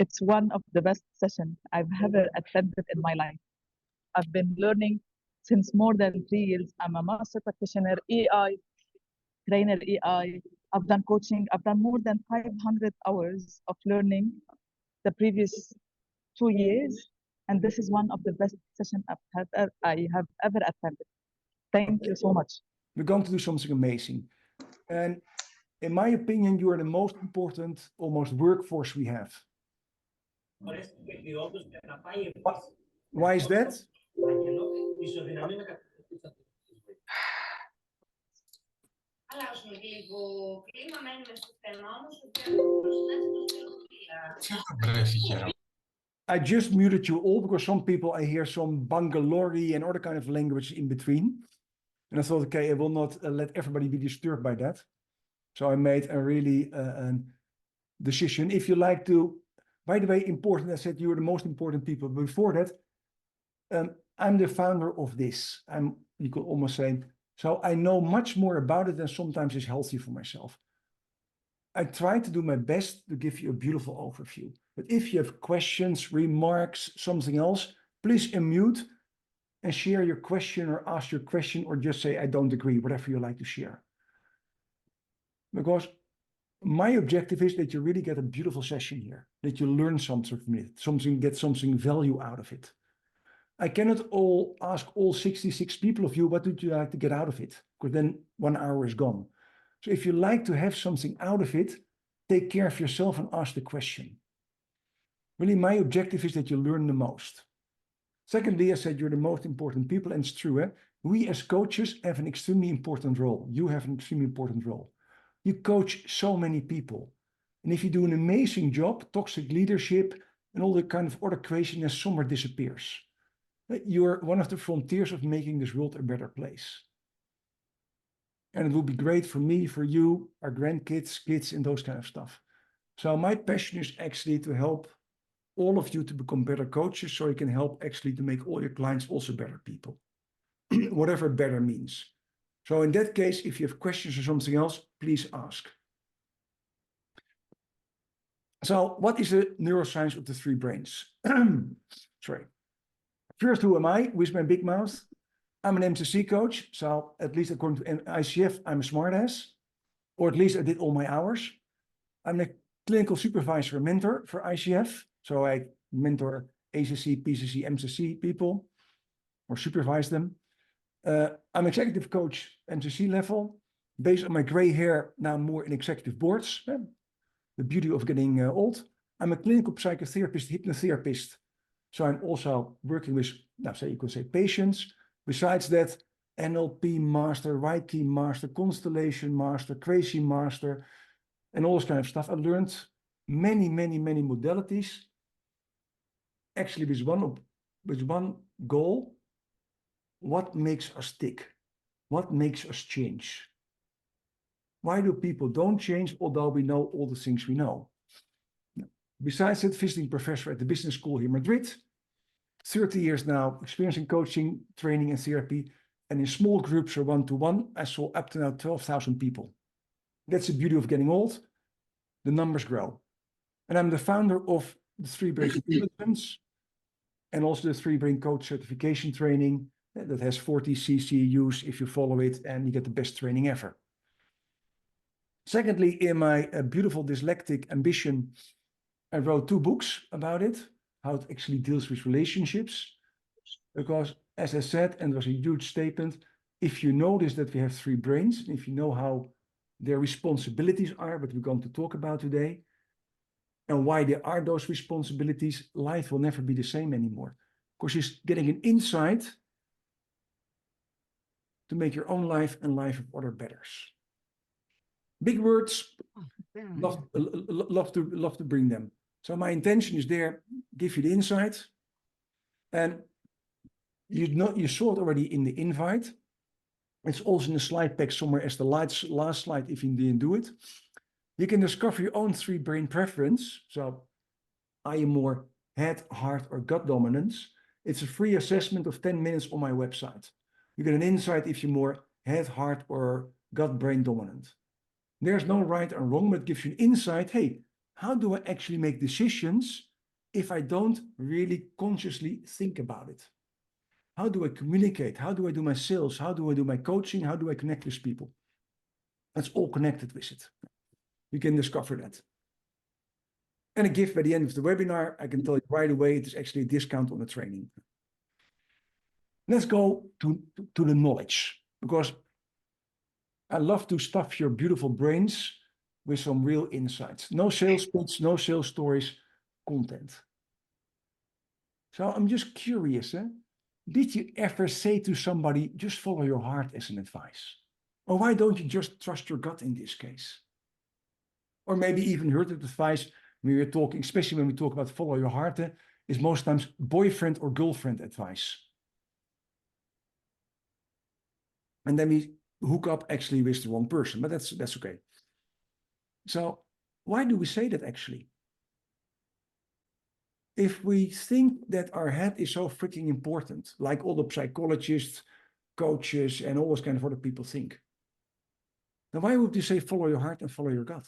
It's one of the best sessions I've ever attended in my life. I've been learning since more than 3 years. I'm a master practitioner, EI, trainer EI. I've done coaching. I've done more than 500 hours of learning the previous 2 years. And this is one of the best sessions I have ever attended. Thank you so much. We're going to do something amazing. And in my opinion, you are the most important, almost workforce we have. Why is that? I just muted you all because some people, I hear some Bangalore and other kind of language in between. And I thought, okay, I will not let everybody be disturbed by that. So I made a really decision. If you like to, by the way, important, I said you're the most important people. Before that, I'm the founder of this. You could almost say, so I know much more about it than sometimes is healthy for myself. I try to do my best to give you a beautiful overview. But if you have questions, remarks, something else, please unmute and share your question or ask your question or just say, I don't agree, whatever you like to share. Because my objective is that you really get a beautiful session here, that you learn something from it, get something value out of it. I cannot ask all 66 people of you, what would you like to get out of it? Because then 1 hour is gone. So if you like to have something out of it, take care of yourself and ask the question. Really, my objective is that you learn the most. Secondly, I said you're the most important people, and it's true. Eh? We as coaches have an extremely important role. You have an extremely important role. You coach so many people. And if you do an amazing job, toxic leadership and all the kind of other craziness somewhere disappears. You're one of the frontiers of making this world a better place. And it will be great for me, for you, our grandkids, kids, and those kind of stuff. So my passion is actually to help all of you to become better coaches so you can help actually to make all your clients also better people. Whatever better means. So in that case, if you have questions or something else, please ask. So what is the neuroscience of the three brains? Sorry. First, who am I? With my big mouth. I'm an MCC coach. So at least according to ICF, I'm a smartass. Or at least I did all my hours. I'm a clinical supervisor and mentor for ICF. So I mentor ACC, PCC, MCC people or supervise them. I'm executive coach, MCC level. Based on my gray hair, now more in executive boards. The beauty of getting old. I'm a clinical psychotherapist, hypnotherapist. So I'm also working with, now say you could say patients. Besides that, NLP master, Reiki master, constellation master, crazy master, and all this kind of stuff. I learned many modalities. Actually, with one goal. What makes us tick? What makes us change? Why do people don't change, although we know all the things we know? Besides that, visiting professor at the business school here in Madrid, 30 years now, experience in coaching, training, and therapy, and in small groups or one-to-one, I saw up to now 12,000 people. That's the beauty of getting old. The numbers grow. And I'm the founder of the Three Brain Intelligence and also the Three Brain Coach certification training that has 40 CCUs if you follow it and you get the best training ever. Secondly, in my beautiful dyslexic ambition, I wrote 2 books about it, how it actually deals with relationships. Because as I said, and it was a huge statement, if you notice that we have 3 brains, if you know how their responsibilities are, what we're going to talk about today, and why there are those responsibilities, life will never be the same anymore. Because you're getting an insight to make your own life and life of other better. Big words, love to bring them. So my intention is there, give you the insight. And you saw it already in the invite. It's also in the slide pack somewhere as the last slide if you didn't do it. You can discover your own 3 brain preference. So are you more head, heart, or gut dominance? It's a free assessment of 10 minutes on my website. You get an insight if you're more head, heart, or gut brain dominant. There's no right or wrong, but it gives you an insight. Hey, how do I actually make decisions if I don't really consciously think about it? How do I communicate? How do I do my sales? How do I do my coaching? How do I connect with people? That's all connected with it. You can discover that. And a gift by the end of the webinar, I can tell you right away, it is actually a discount on the training. Let's go to the knowledge, because I love to stuff your beautiful brains with some real insights. No sales pitch, no sales stories, content. So I'm just curious, did you ever say to somebody, just follow your heart as an advice? Or why don't you just trust your gut in this case? Or maybe even heard that advice when we're talking, especially when we talk about follow your heart, is most times boyfriend or girlfriend advice. And then we hook up actually with the wrong person, but that's okay. So why do we say that actually? If we think that our head is so freaking important, like all the psychologists, coaches, and all those kind of other people think, then why would you say follow your heart and follow your gut?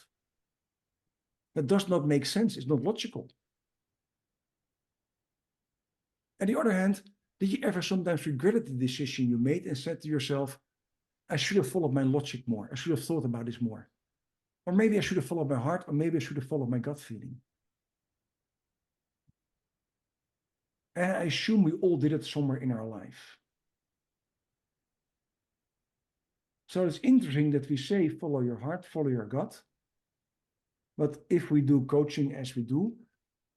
That does not make sense. It's not logical. On the other hand, did you ever sometimes regretted the decision you made and said to yourself, I should have followed my logic more. I should have thought about this more. Or maybe I should have followed my heart, or maybe I should have followed my gut feeling. And I assume we all did it somewhere in our life. So it's interesting that we say, follow your heart, follow your gut. But if we do coaching as we do,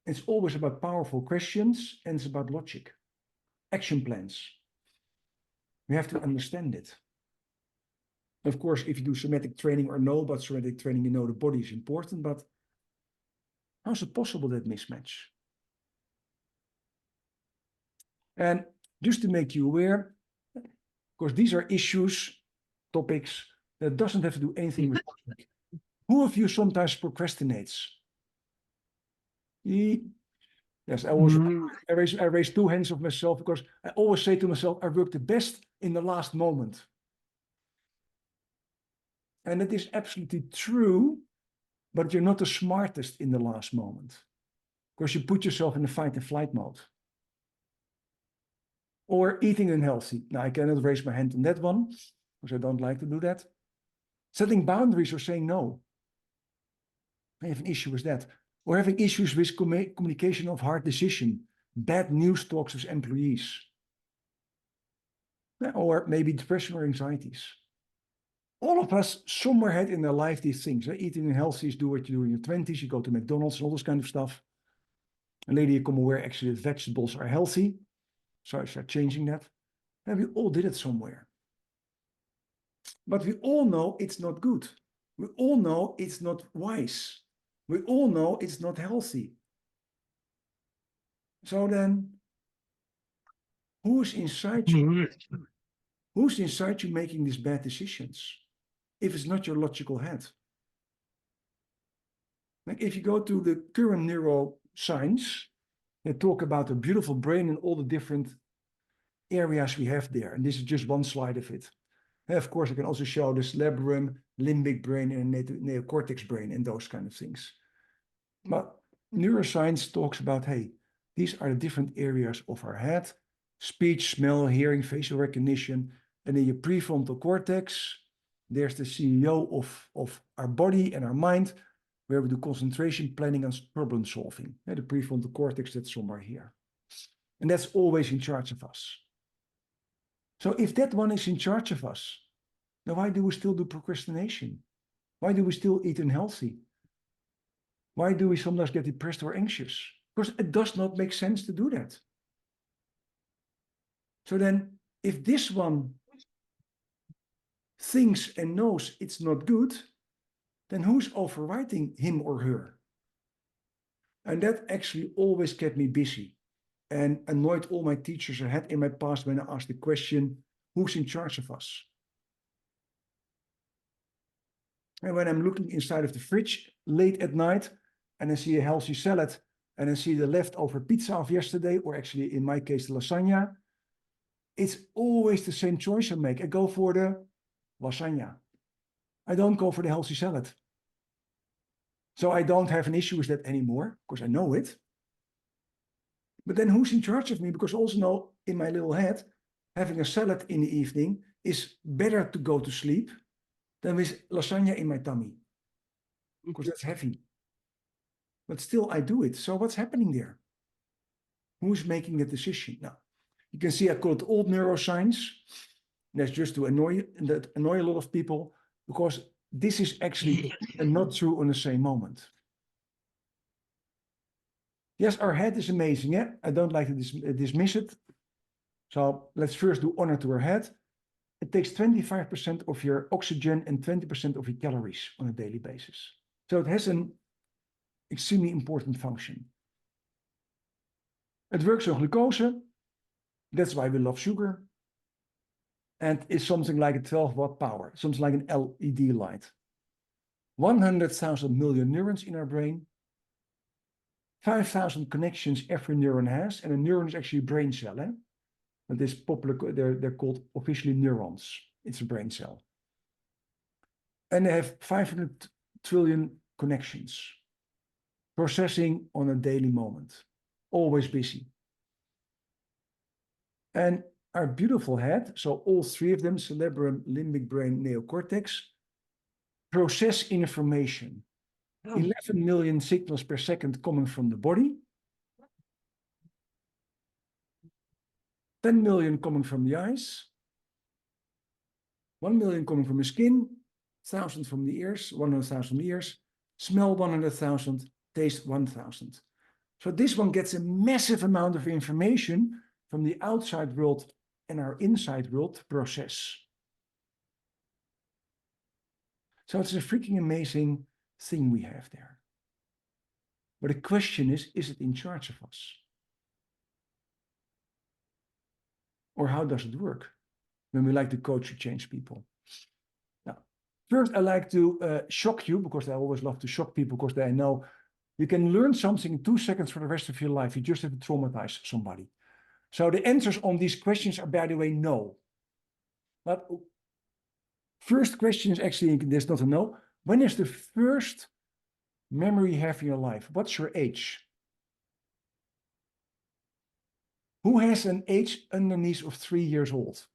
it's always about powerful questions and it's about logic, action plans. We have to understand it. Of course, if you do somatic training or know about somatic training, you know the body is important, but how is it possible that mismatch? And just to make you aware, of course, these are issues, topics that doesn't have to do anything with logic. Who of you sometimes procrastinates? Yes, I raise two hands of myself because I always say to myself, I work the best in the last moment. And it is absolutely true, but you're not the smartest in the last moment because you put yourself in the fight and flight mode. Or eating unhealthy. Now, I cannot raise my hand on that one because I don't like to do that. Setting boundaries or saying no. I have an issue with that. Or having issues with communication of hard decision, bad news talks with employees. Or maybe depression or anxieties. All of us somewhere had in their life these things. Eating unhealthy is do what you do in your 20s. You go to McDonald's and all this kind of stuff. And later you come aware actually that vegetables are healthy. So I start changing that. And we all did it somewhere. But we all know it's not good. We all know it's not wise. We all know it's not healthy. So then, who's inside you? Who's inside you making these bad decisions? If it's not your logical head. Like if you go to the current neuroscience, they talk about the beautiful brain and all the different areas we have there. And this is just one slide of it. And of course, I can also show the cerebrum, limbic brain, and neocortex brain and those kind of things. But neuroscience talks about, hey, these are the different areas of our head: speech, smell, hearing, facial recognition. And in your prefrontal cortex, there's the CEO of our body and our mind, where we do concentration, planning, and problem solving. The prefrontal cortex, that's somewhere here. And that's always in charge of us. So if that one is in charge of us, then why do we still do procrastination? Why do we still eat unhealthy? Why do we sometimes get depressed or anxious? Because it does not make sense to do that. So then, if this one thinks and knows it's not good, then who's overriding him or her? And that actually always kept me busy and annoyed all my teachers I had in my past when I asked the question, who's in charge of us? And when I'm looking inside of the fridge late at night and I see a healthy salad and I see the leftover pizza of yesterday, or actually in my case, the lasagna, it's always the same choice I make. I go for the lasagna. I don't go for the healthy salad. So I don't have an issue with that anymore because I know it. But then who's in charge of me? Because I also know in my little head, having a salad in the evening is better to go to sleep than with lasagna in my tummy. Because that's heavy. But still I do it. So what's happening there? Who's making the decision? Now, you can see I call it old neuroscience. That's just to annoy a lot of people, because this is actually not true on the same moment. Yes, our head is amazing. Yeah, I don't like to dismiss it. So let's first do honor to our head. It takes 25% of your oxygen and 20% of your calories on a daily basis. So it has an extremely important function. It works on glucose. That's why we love sugar. And it's something like a 12-watt power, something like an LED light. 100,000 million neurons in our brain. 5,000 connections every neuron has. And a neuron is actually a brain cell. That is popular, they're called officially neurons. It's a brain cell. And they have 500 trillion connections. Processing on a daily moment. Always busy. And our beautiful head, so all three of them, cerebrum, limbic brain, neocortex, process information. 11 million signals per second coming from the body. 10 million coming from the eyes. 1 million coming from the skin. 1,000 from the ears. 100,000 from the ears. Smell 100,000. Taste 1,000. So this one gets a massive amount of information from the outside world and our inside world to process. So it's a freaking amazing thing we have there. But the question is it in charge of us? Or how does it work when we like to coach or change people? Now, first I like to shock you, because I always love to shock people, because they know you can learn something in 2 seconds for the rest of your life. You just have to traumatize somebody. So the answers on these questions are, by the way, no. But first question is actually, there's not a no. When is the first memory you have in your life? What's your age? Who has an age underneath of 3 years old?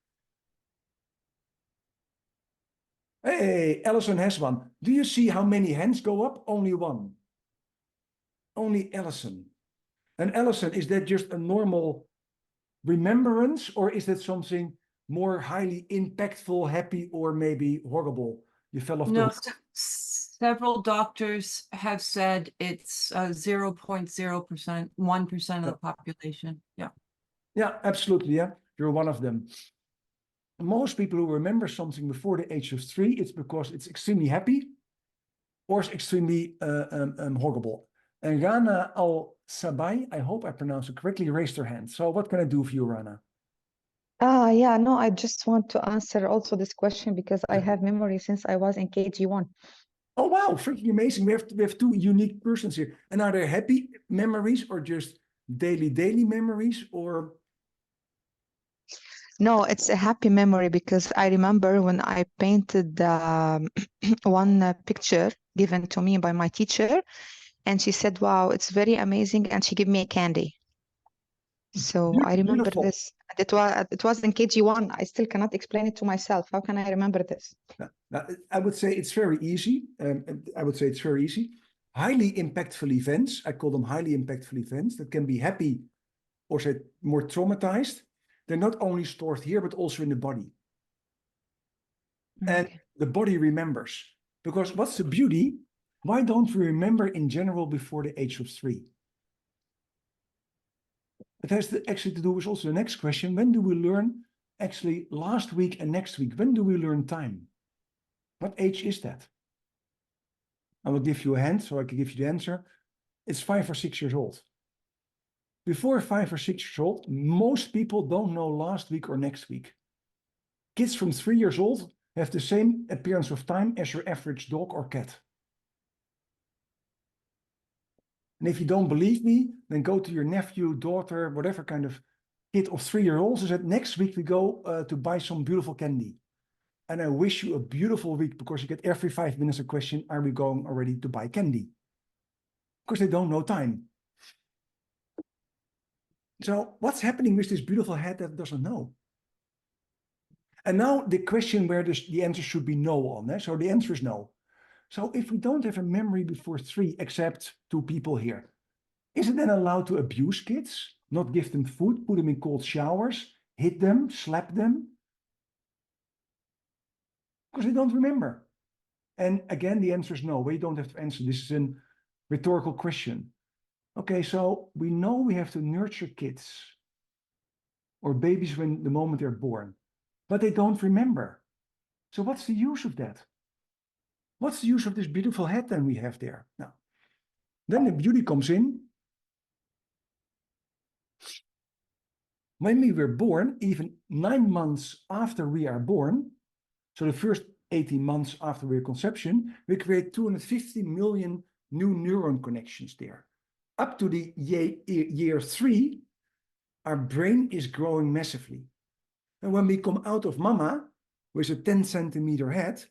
Hey, Alison has one. Do you see how many hands go up? Only one. Only Alison. And Alison, is that just a normal remembrance, or is that something more highly impactful, happy, or maybe horrible? You fell off No, the... several doctors have said it's 0.0%, 1% of the population. Yeah. Yeah, absolutely. Yeah, you're one of them. Most people who remember something before the age of 3, it's because it's extremely happy or it's extremely horrible. And Rana Al-Sabai, I hope I pronounced it correctly, raised her hand. So what can I do for you, Rana? Yeah, no, I just want to answer also this question because I have memory since I was in KG1. Oh, wow, freaking amazing. We have 2 unique persons here. And are there happy memories or just daily memories, or? No, it's a happy memory because I remember when I painted one picture given to me by my teacher, and she said, wow, it's very amazing, and she gave me a candy. So I remember Beautiful. this. It was in KG1. I still cannot explain it to myself. How can I remember this? Now, I would say it's very easy. Highly impactful events. I call them highly impactful events that can be happy or say more traumatized. They're not only stored here, but also in the body. And the body remembers. Because what's the beauty? Why don't we remember in general before the age of 3? It has actually to do with also the next question. When do we learn, actually last week and next week, when do we learn time? What age is that? I will give you a hint so I can give you the answer. It's 5 or 6 years old. Before 5 or 6 years old, most people don't know last week or next week. Kids from 3 years old have the same appearance of time as your average dog or cat. And if you don't believe me, then go to your nephew, daughter, whatever kind of kid of 3-year-olds and said, next week we go to buy some beautiful candy. And I wish you a beautiful week, because you get every 5 minutes a question, are we going already to buy candy? Because they don't know time. So what's happening with this beautiful head that doesn't know? And now the question where the answer should be no on. Eh? So the answer is no. So if we don't have a memory before 3, except 2 people here, is it then allowed to abuse kids, not give them food, put them in cold showers, hit them, slap them? Because they don't remember. And again, the answer is no. We don't have to answer. This is a rhetorical question. Okay, so we know we have to nurture kids or babies when the moment they're born, but they don't remember. So what's the use of that? What's the use of this beautiful head then we have there? Now, then the beauty comes in. When we were born, even 9 months after we are born, so the first 18 months after we're conception, we create 250 million new neuron connections there. Up to the year 3, our brain is growing massively. And when we come out of mama with a 10 centimeter head,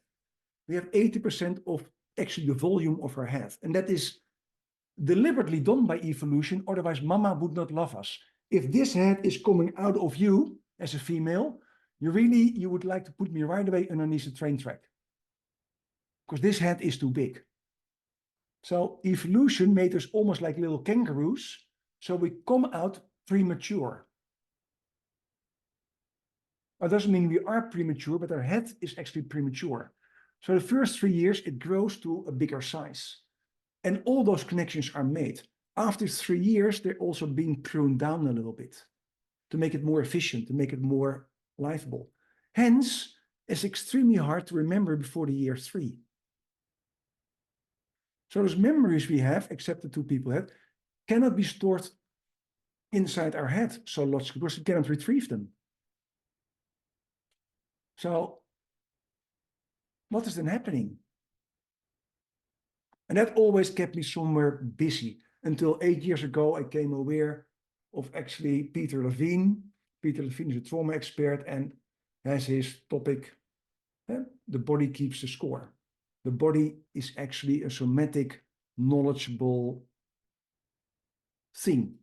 we have 80% of actually the volume of our head. And that is deliberately done by evolution, otherwise mama would not love us. If this head is coming out of you as a female, you would like to put me right away underneath the train track. Because this head is too big. So evolution made us almost like little kangaroos, so we come out premature. That doesn't mean we are premature, but our head is actually premature. So the first 3 years, it grows to a bigger size. And all those connections are made. After 3 years, they're also being pruned down a little bit to make it more efficient, to make it more livable. Hence, it's extremely hard to remember before the year 3. So those memories we have, except the 2 people had, cannot be stored inside our head so logically because we cannot retrieve them. So what is then happening? And that always kept me somewhere busy until 8 years ago, I came aware of actually Peter Levine. Peter Levine is a trauma expert and has his topic, the body keeps the score. The body is actually a somatic, knowledgeable thing.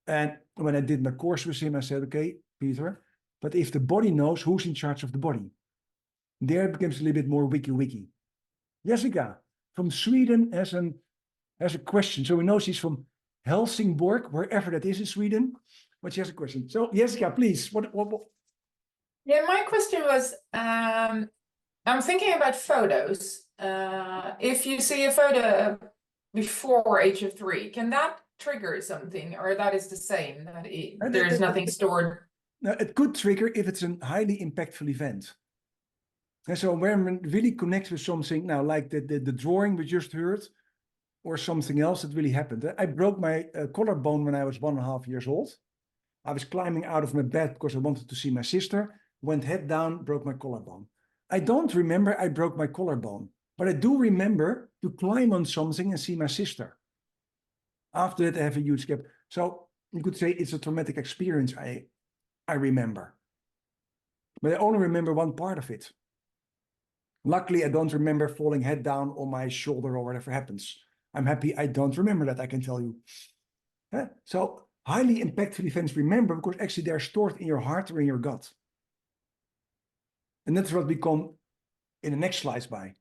And when I did my course with him, I said, okay, Peter, but if the body knows, who's in charge of the body? There it becomes a little bit more wiki. Jessica from Sweden has a question. So we know she's from Helsingborg, wherever that is in Sweden, but she has a question. So Jessica, please, what? Yeah, my question was, I'm thinking about photos. If you see a photo before age of 3, can that trigger something, or that is the same, that there is nothing stored? Now, it could trigger if it's a highly impactful event. And so when we really connect with something now, like the drawing we just heard, or something else that really happened. I broke my collarbone when I was 1.5 years old. I was climbing out of my bed because I wanted to see my sister, went head down, broke my collarbone. I don't remember I broke my collarbone, but I do remember to climb on something and see my sister. After that, I have a huge gap. So you could say it's a traumatic experience I remember. But I only remember one part of it. Luckily, I don't remember falling head down on my shoulder or whatever happens. I'm happy I don't remember that, I can tell you. So highly impactful events remember because actually they're stored in your heart or in your gut. And that's what we come in the next slides by.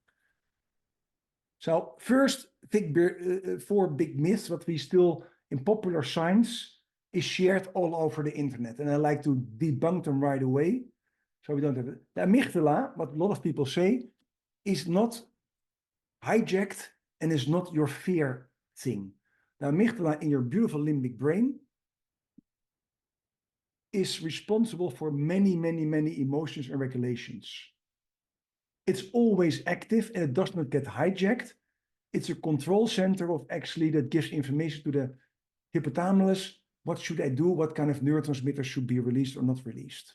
So first, 4 big myths, what we still in popular science is shared all over the internet. And I like to debunk them right away. So we don't have it. The amygdala, what a lot of people say, is not hijacked and is not your fear thing. The amygdala in your beautiful limbic brain is responsible for many emotions and regulations. It's always active and it does not get hijacked. It's a control center of actually that gives information to the hypothalamus. What should I do? What kind of neurotransmitters should be released or not released?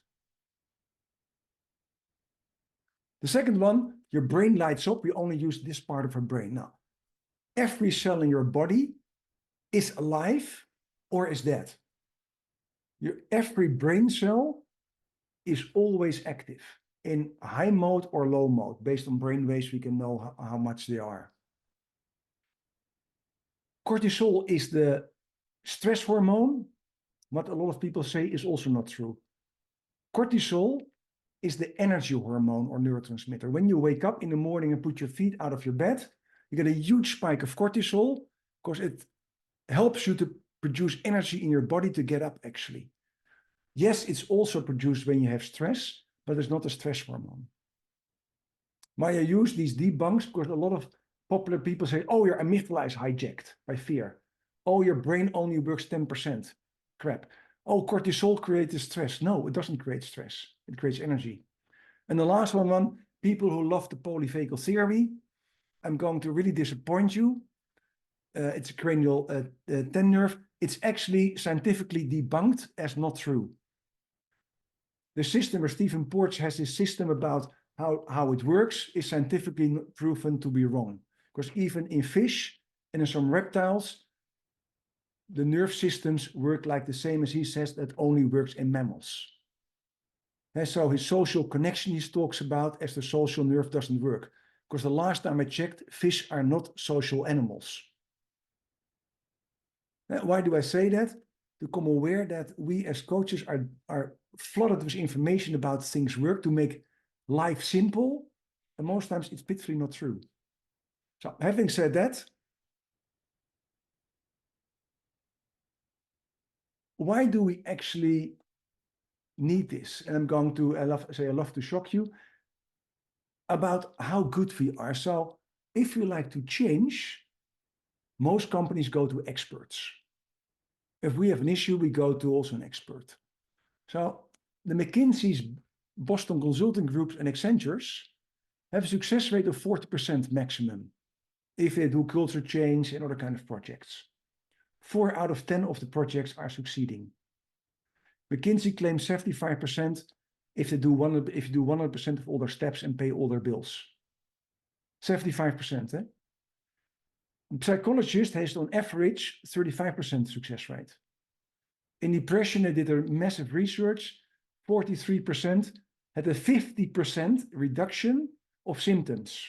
The second one, your brain lights up. We only use this part of our brain. Now, every cell in your body is alive or is dead. Every brain cell is always active in high mode or low mode. Based on brain waves, we can know how much they are. Cortisol is the stress hormone. what a lot of people say is also not true. Cortisol is the energy hormone or neurotransmitter. When you wake up in the morning and put your feet out of your bed, you get a huge spike of cortisol because it helps you to produce energy in your body to get up, actually. Yes, it's also produced when you have stress, but it's not a stress hormone. Why I use these debunks, because a lot of popular people say, oh, your amygdala is hijacked by fear. Oh, your brain only works 10%. Crap. Oh, cortisol creates stress. No, it doesn't create stress. It creates energy. And the last one, people who love the polyvagal theory, I'm going to really disappoint you. It's a cranial 10 nerve. It's actually scientifically debunked as not true. The system where Stephen Porges has this system about how it works is scientifically proven to be wrong. Because even in fish and in some reptiles, the nerve systems work like the same as he says that only works in mammals. And so his social connection he talks about as the social nerve doesn't work. Because the last time I checked, fish are not social animals. Why do I say that? To become aware that we as coaches are flooded with information about things work to make life simple. And most times it's pitifully not true. So having said that, why do we actually need this? And I'm going to, I love to shock you about how good we are. So if you like to change, most companies go to experts. If we have an issue, we go to also an expert. So the McKinsey's, Boston Consulting Groups and Accentures have a success rate of 40% maximum if they do culture change and other kind of projects. 4 out of 10 of the projects are succeeding. McKinsey claims 75% if you do 100% of all their steps and pay all their bills. 75%. A psychologist has on average 35% success rate. In depression, they did a massive research. 43% had a 50% reduction of symptoms.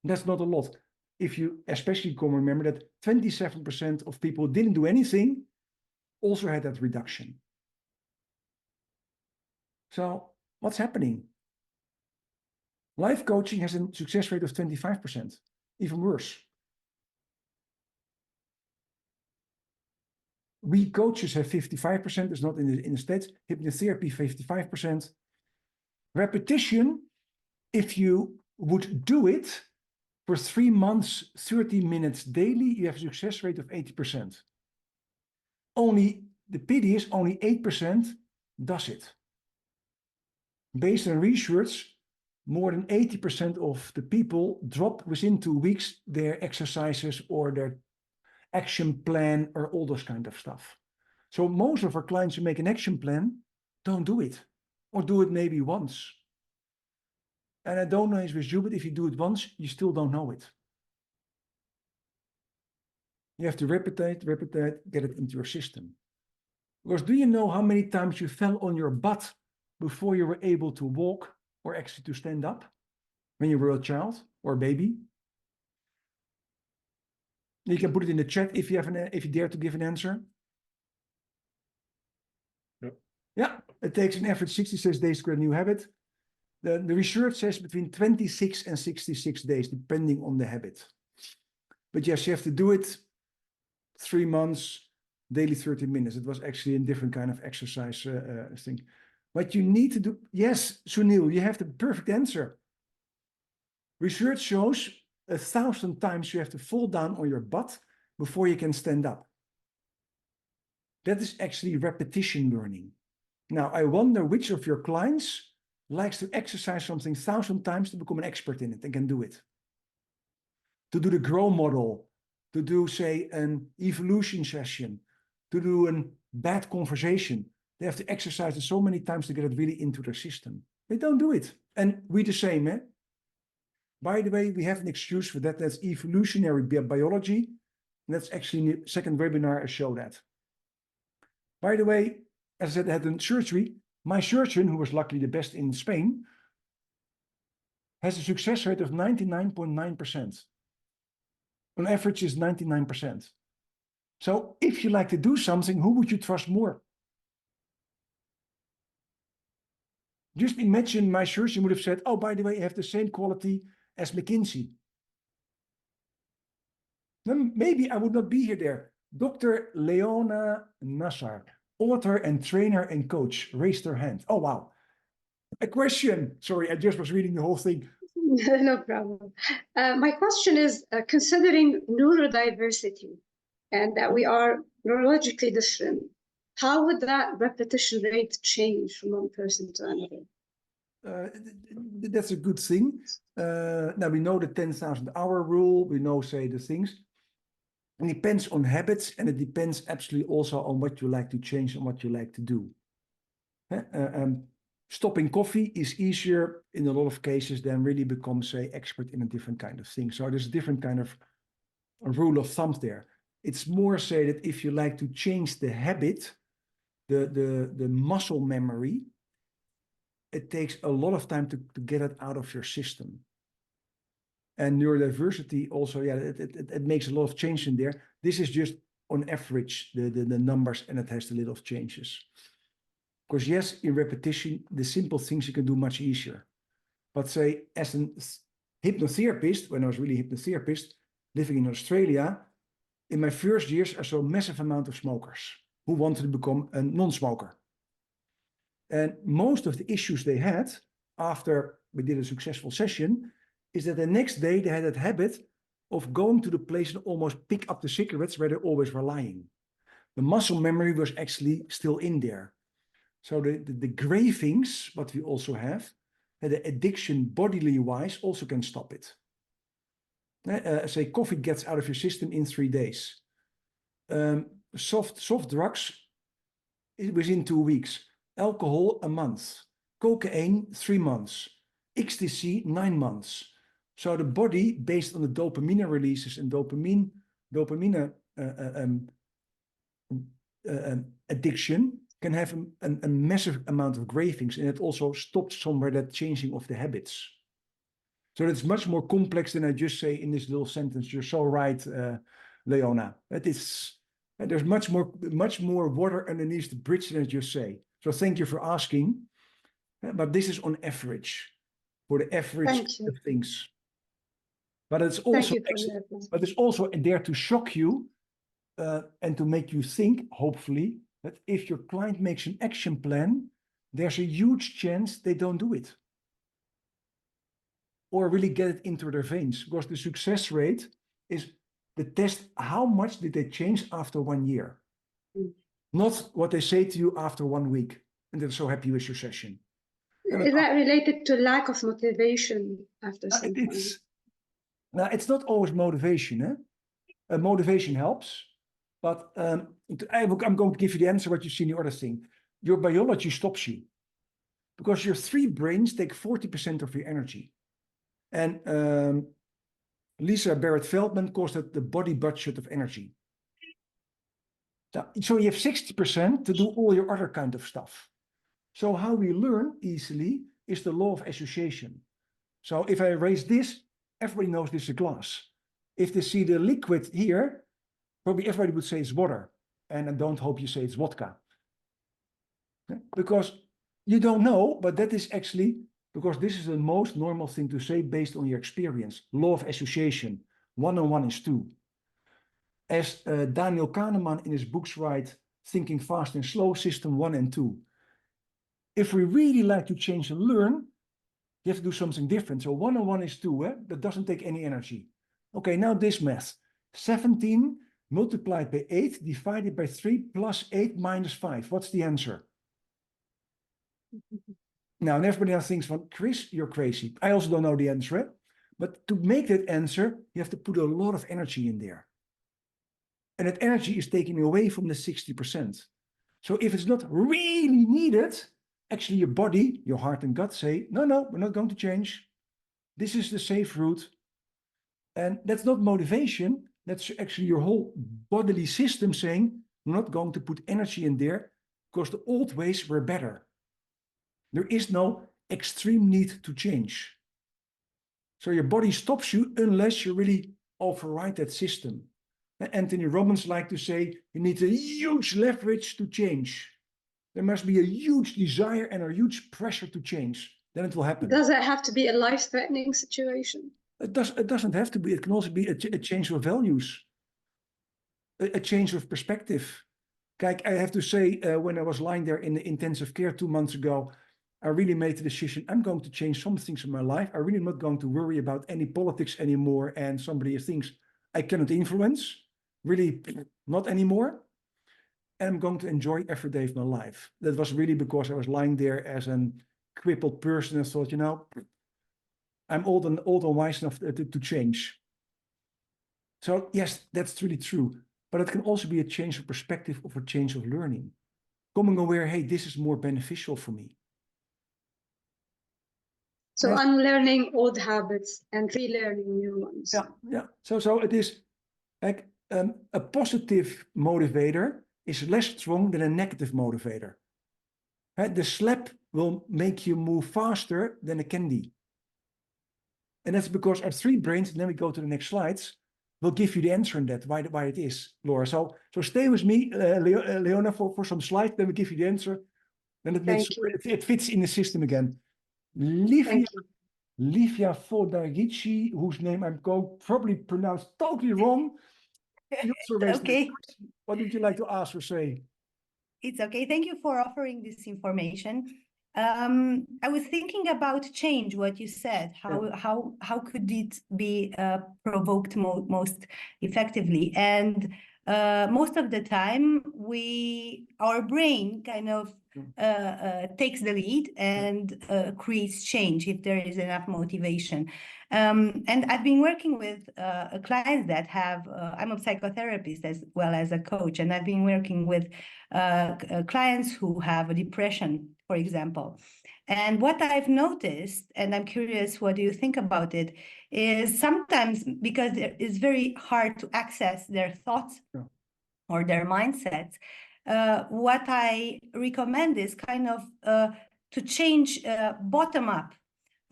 That's not a lot. If you especially can remember that 27% of people who didn't do anything also had that reduction. So what's happening? Life coaching has a success rate of 25%, even worse. We coaches have 55%, it's not in the States. Hypnotherapy, 55%. Repetition, if you would do it for 3 months, 30 minutes daily, you have a success rate of 80%. Only, the pity is only 8% does it. Based on research, more than 80% of the people drop within 2 weeks their exercises or their action plan or all those kind of stuff. So most of our clients who make an action plan don't do it or do it maybe once. And I don't know if it's with you, but if you do it once, you still don't know it. You have to repeat, get it into your system. Because do you know how many times you fell on your butt before you were able to walk or actually to stand up when you were a child or a baby? You can put it in the chat if you dare to give an answer. Yeah, it takes an average 66 days to create a new habit. The research says between 26 and 66 days, depending on the habit. But yes, you have to do it 3 months, daily 30 minutes. It was actually a different kind of exercise thing. What you need to do, yes, Sunil, you have the perfect answer. Research shows 1,000 times you have to fall down on your butt before you can stand up. That is actually repetition learning. Now, I wonder which of your clients likes to exercise something 1,000 times to become an expert in it and can do it. To do the grow model, to do, say, an evolution session, to do a bad conversation. They have to exercise it so many times to get it really into their system. They don't do it. And we the same, eh? By the way, we have an excuse for that. That's evolutionary biology. And that's actually in the second webinar I show that. By the way, as I said, I had a surgery. My surgeon, who was luckily the best in Spain, has a success rate of 99.9%. On average is 99%. So if you like to do something, who would you trust more? Just imagine my surgeon would have said, oh, by the way, you have the same quality as McKinsey. Then maybe I would not be here there. Dr. Leona Nassar, author and trainer and coach, raised her hand. Oh, wow. A question. Sorry, I just was reading the whole thing. No problem. My question is, considering neurodiversity and that we are neurologically different, how would that repetition rate change from one person to another? That's a good thing. Now we know the 10,000 hour rule. We know, say, the things. It depends on habits, and it depends absolutely also on what you like to change and what you like to do. Stopping coffee is easier in a lot of cases than really become, say, expert in a different kind of thing. So there's a different kind of a rule of thumb there. It's more, say, that if you like to change the habit, the muscle memory, it takes a lot of time to get it out of your system. And neurodiversity also, yeah, it makes a lot of change in there. This is just on average, the numbers, and it has a little of changes. Because yes, in repetition, the simple things you can do much easier. But say, as a hypnotherapist, when I was really a hypnotherapist, living in Australia, in my first years, I saw a massive amount of smokers who wanted to become a non-smoker. And most of the issues they had after we did a successful session is that the next day they had that habit of going to the place and almost pick up the cigarettes where they always were lying. The muscle memory was actually still in there. So the cravings, what we also have, the addiction bodily wise also can stop it. Say coffee gets out of your system in 3 days. Soft drugs within 2 weeks. Alcohol, a month. Cocaine, 3 months. Ecstasy, 9 months. So the body, based on the dopamine releases and dopamine addiction, can have a massive amount of cravings, and it also stops somewhere that changing of the habits. So it's much more complex than I just say in this little sentence. You're so right, Leona. There's much more water underneath the bridge than I just say. So thank you for asking. But this is on average, for the average of things. But it's also there to shock you and to make you think, hopefully, that if your client makes an action plan, there's a huge chance they don't do it. Or really get it into their veins. Because the success rate is the test, how much did they change after 1 year? Not what they say to you after 1 week. And they're so happy with your session. Is that related to lack of motivation after some time? Now, it's not always motivation. Motivation helps. But I'm going to give you the answer what you see in the other thing. Your biology stops you. Because your 3 brains take 40% of your energy. And Lisa Barrett-Feldman calls it the body budget of energy. Now, so you have 60% to do all your other kind of stuff. So how we learn easily is the law of association. So if I raise this, everybody knows this is a glass. If they see the liquid here, probably everybody would say it's water. And I don't hope you say it's vodka. Because you don't know, but that is actually, because this is the most normal thing to say based on your experience. Law of association. 1 and 1 is 2. As Daniel Kahneman in his books write, Thinking Fast and Slow, System 1 and 2. If we really like to change and learn, you have to do something different. So 1 and 1 is 2. That doesn't take any energy. Okay, now this math. 17 multiplied by 8 divided by 3 plus 8 minus 5. What's the answer? Now, and everybody else thinks, well, Chris, you're crazy. I also don't know the answer. But to make that answer, you have to put a lot of energy in there. And that energy is taken away from the 60%. So if it's not really needed, actually your body, your heart and gut say, no, we're not going to change. This is the safe route. And that's not motivation. That's actually your whole bodily system saying, we're not going to put energy in there because the old ways were better. There is no extreme need to change. So your body stops you unless you really override that system. Anthony Robbins liked to say, you need a huge leverage to change. There must be a huge desire and a huge pressure to change. Then it will happen. Does it have to be a life-threatening situation? It doesn't have to be. It can also be a change of values, a change of perspective. Kijk, I have to say, when I was lying there in the intensive care 2 months ago, I really made the decision, I'm going to change some things in my life. I'm really not going to worry about any politics anymore and somebody thinks I cannot influence. Really not anymore. And I'm going to enjoy every day of my life. That was really because I was lying there as a crippled person and thought, you know, I'm old and wise enough to change. So yes, that's really true. But it can also be a change of perspective or a change of learning. Becoming aware, hey, this is more beneficial for me. So Yes. unlearning old habits and relearning new ones. Yeah. So it is like a positive motivator is less strong than a negative motivator. The slap will make you move faster than a candy. And that's because our 3 brains, and then we go to the next slides, will give you the answer in that, why it is, Laura. So stay with me, Leona, for some slides, then we give you the answer. Then it fits in the system again. Livia Fodarici, whose name I'm going to probably pronounce totally wrong. Okay. What would you like to ask or say? It's okay. Thank you for offering this information. I was thinking about change, what you said. How could it be provoked most effectively? And most of the time, our brain kind of takes the lead and creates change if there is enough motivation. And I've been working with clients that have, I'm a psychotherapist as well as a coach, and I've been working with clients who have a depression, for example. And what I've noticed, and I'm curious, what do you think about it, is sometimes because it's very hard to access their thoughts or their mindsets, what I recommend is kind of to change bottom up.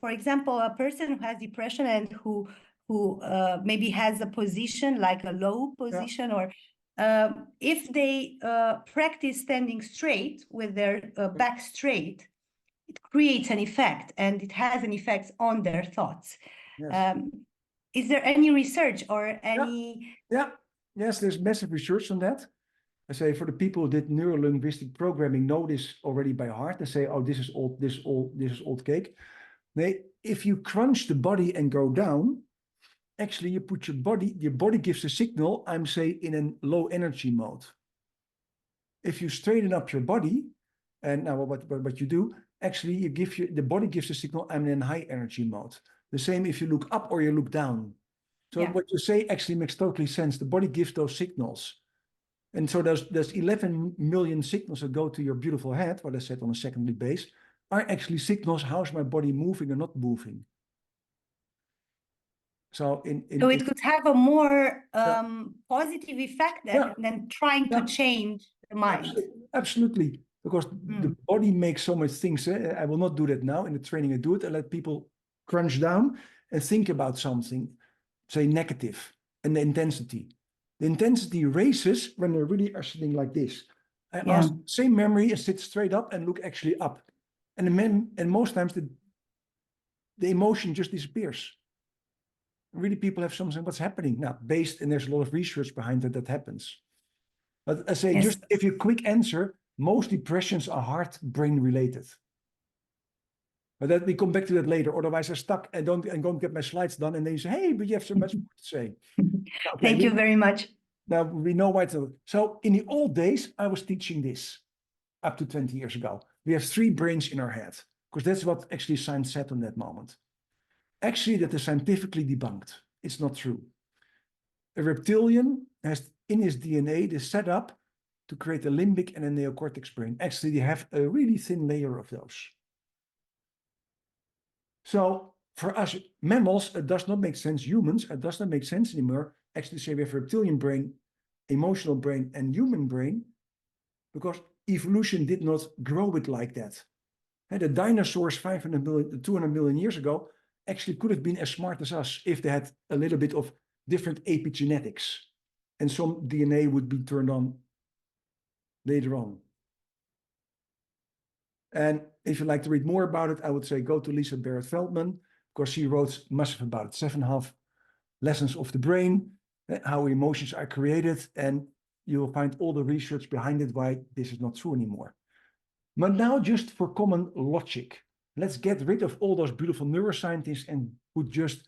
For example, a person who has depression and who maybe has a position like a low position, or if they practice standing straight with their back straight, it creates an effect, and it has an effect on their thoughts. Yes. Is there any research or any? Yes, there's massive research on that. I say for the people who did neuro-linguistic programming know this already by heart. They say, oh, this is old cake. If you crunch the body and go down, actually you put your body gives a signal, I'm say in a low energy mode. If you straighten up your body, and now what you do, actually the body gives a signal, I'm in a high energy mode. The same if you look up or you look down. So what you say actually makes totally sense. The body gives those signals. And so there's 11 million signals that go to your beautiful head, what I said on a secondary base, are actually signals, how's my body moving or not moving. So so it could have a more positive effect than trying to change the mind. Absolutely, because the body makes so much things. I will not do that now in the training. I do it. I let people crunch down and think about something, say negative, and the intensity. The intensity raises when they really are sitting like this. I ask same memory and sit straight up and look actually up. And most times the emotion just disappears. Really, people have something, what's happening? Now, and there's a lot of research behind that happens. But I say, just if you quick answer, most depressions are heart brain related. But that we come back to that later. Otherwise, I'm stuck and don't get my slides done. And then you say, hey, but you have so much more to say. Okay, thank you very much. Now we know why. So in the old days, I was teaching this up to 20 years ago. We have 3 brains in our head, because that's what actually science said on that moment. Actually, that is scientifically debunked. It's not true. A reptilian has in his DNA the setup to create a limbic and a neocortex brain. Actually, they have a really thin layer of those. So for us mammals, it does not make sense. Humans, it does not make sense anymore. Actually, say we have a reptilian brain, emotional brain, and human brain, because evolution did not grow it like that. And the dinosaurs 500 million, 200 million years ago actually could have been as smart as us if they had a little bit of different epigenetics. and some DNA would be turned on later on. And if you'd like to read more about it, I would say go to Lisa Barrett-Feldman, because she wrote massive about it, 7.5 lessons of the brain, how emotions are created, and you will find all the research behind it, why this is not true anymore. But now, just for common logic, let's get rid of all those beautiful neuroscientists and put just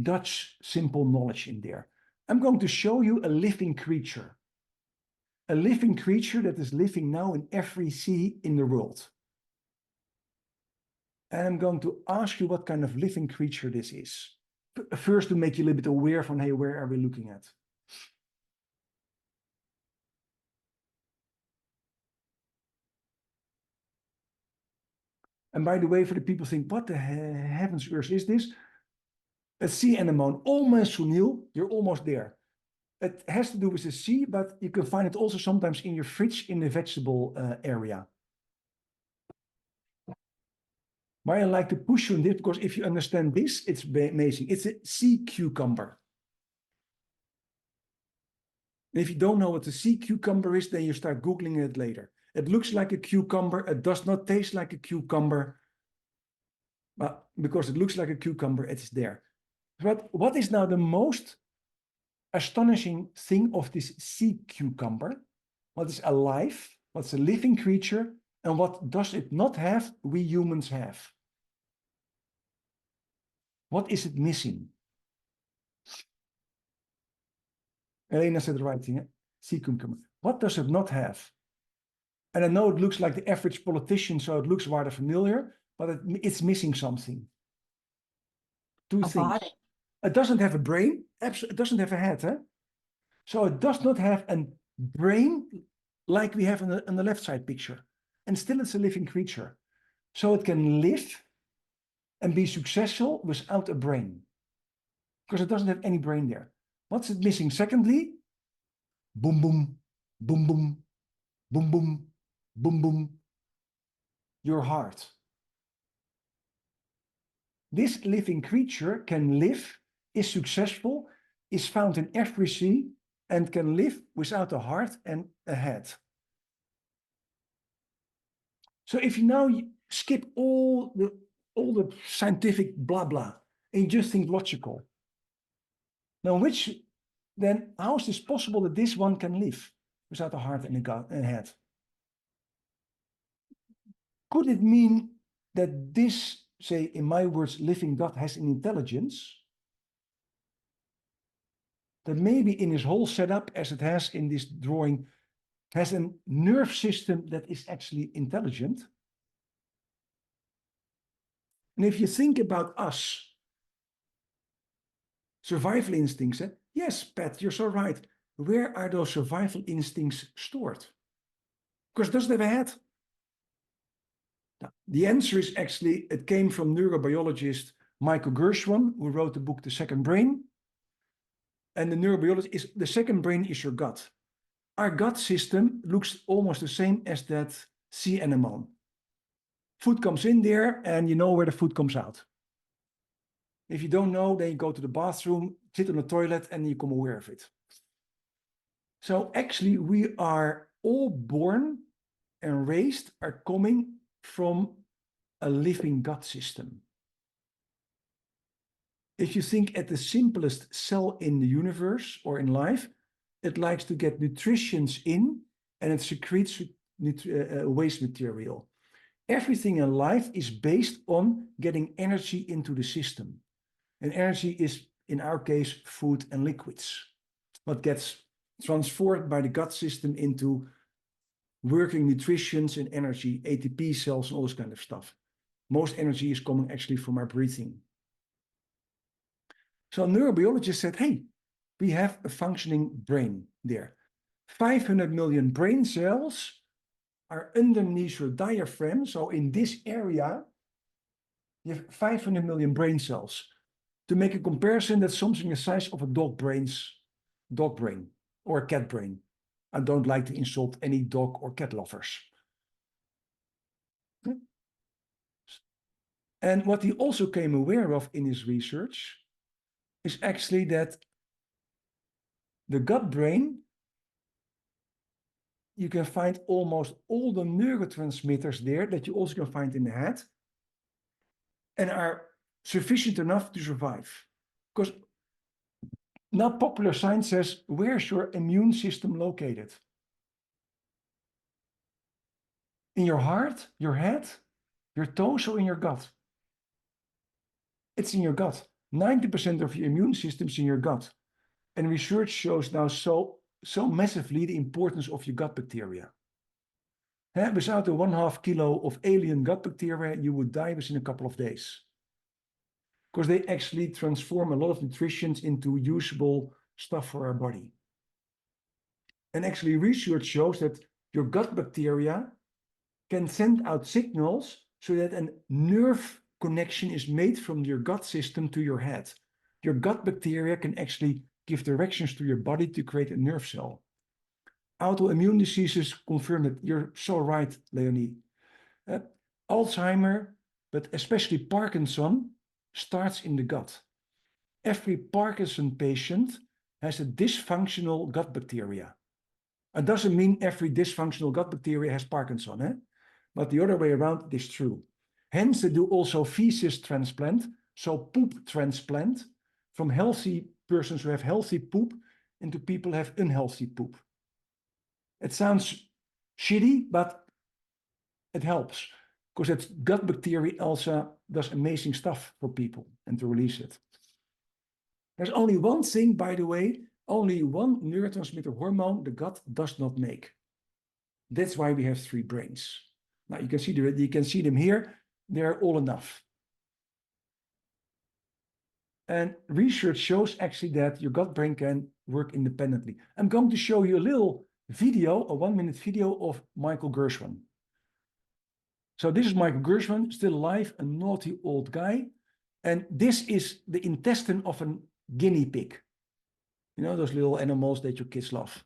Dutch simple knowledge in there. I'm going to show you a living creature. A living creature that is living now in every sea in the world. And I'm going to ask you what kind of living creature this is. First, to make you a little bit aware from, hey, where are we looking at? And by the way, for the people who think, what the heavens earth is this? A sea anemone, almost sunil, you're almost there. It has to do with the sea, but you can find it also sometimes in your fridge in the vegetable area. Why I like to push you on this, because if you understand this, it's amazing. It's a sea cucumber. And if you don't know what a sea cucumber is, then you start Googling it later. It looks like a cucumber. It does not taste like a cucumber. But because it looks like a cucumber, it is there. But what is now the most astonishing thing of this sea cucumber? What is alive? What's a living creature? And what does it not have, we humans have? What is it missing? Elena said the right thing, eh? Sea cucumber. What does it not have? And I know it looks like the average politician, so it looks rather familiar, but it's missing something. Two things. Body. It doesn't have a brain. It doesn't have a head. Eh? So it does not have a brain like we have on the left side picture. And still it's a living creature. So it can live and be successful without a brain. Because it doesn't have any brain there. What's it missing? Secondly, boom, boom, boom, boom, boom, boom, boom, boom. Your heart. This living creature can live, is successful, is found in every sea, and can live without a heart and a head. So if you now skip all the scientific blah blah and you just think logical, now how is this possible that this one can live without a heart and a head? Could it mean that this, say in my words, living God has an intelligence? That maybe in his whole setup, as it has in this drawing, has a nerve system that is actually intelligent? And if you think about us, survival instincts, yes, Pat, you're so right. Where are those survival instincts stored? Because it doesn't have a head. Now, the answer is actually, it came from neurobiologist Michael Gershon, who wrote the book, The Second Brain. And the neurobiologist is, the second brain is your gut. Our gut system looks almost the same as that sea anemone. Food comes in there and you know where the food comes out. If you don't know, then you go to the bathroom, sit on the toilet, and you become aware of it. So actually, we are all born and raised, are coming from a living gut system. If you think at the simplest cell in the universe or in life, it likes to get nutrients in and it secretes waste material. Everything in life is based on getting energy into the system. And energy is, in our case, food and liquids. What gets transferred by the gut system into working nutrients and energy, ATP cells and all this kind of stuff. Most energy is coming actually from our breathing. So a neurobiologist said, hey, we have a functioning brain there. 500 million brain cells are underneath your diaphragm. So in this area, you have 500 million brain cells. To make a comparison, that's something the size of a dog brain or a cat brain. I don't like to insult any dog or cat lovers. And what he also came aware of in his research is actually that the gut brain, you can find almost all the neurotransmitters there that you also can find in the head and are sufficient enough to survive. Because now popular science says, where's your immune system located? In your heart, your head, your toes, or in your gut? It's in your gut. 90% of your immune system is in your gut. And research shows now so massively the importance of your gut bacteria. Without the 1/2 kilo of alien gut bacteria, you would die within a couple of days. Because they actually transform a lot of nutrition into usable stuff for our body. And actually research shows that your gut bacteria can send out signals so that a nerve connection is made from your gut system to your head. Your gut bacteria can actually give directions to your body to create a nerve cell. Autoimmune diseases confirm that. You're so right, Leonie. Alzheimer, but especially Parkinson, starts in the gut. Every Parkinson patient has a dysfunctional gut bacteria. It doesn't mean every dysfunctional gut bacteria has Parkinson, but the other way around is true. Hence, they do also feces transplant, so poop transplant, from healthy persons who have healthy poop into people who have unhealthy poop. It sounds shitty, but it helps, because that gut bacteria also does amazing stuff for people and to release it. There's only one thing, by the way, only one neurotransmitter hormone the gut does not make. That's why we have 3 brains. Now you can see them here. They're all enough. And research shows actually that your gut brain can work independently. I'm going to show you a little video, a 1-minute video of Michael Gershon. So this is Michael Gershon, still alive, a naughty old guy. And this is the intestine of a guinea pig. You know, those little animals that your kids love.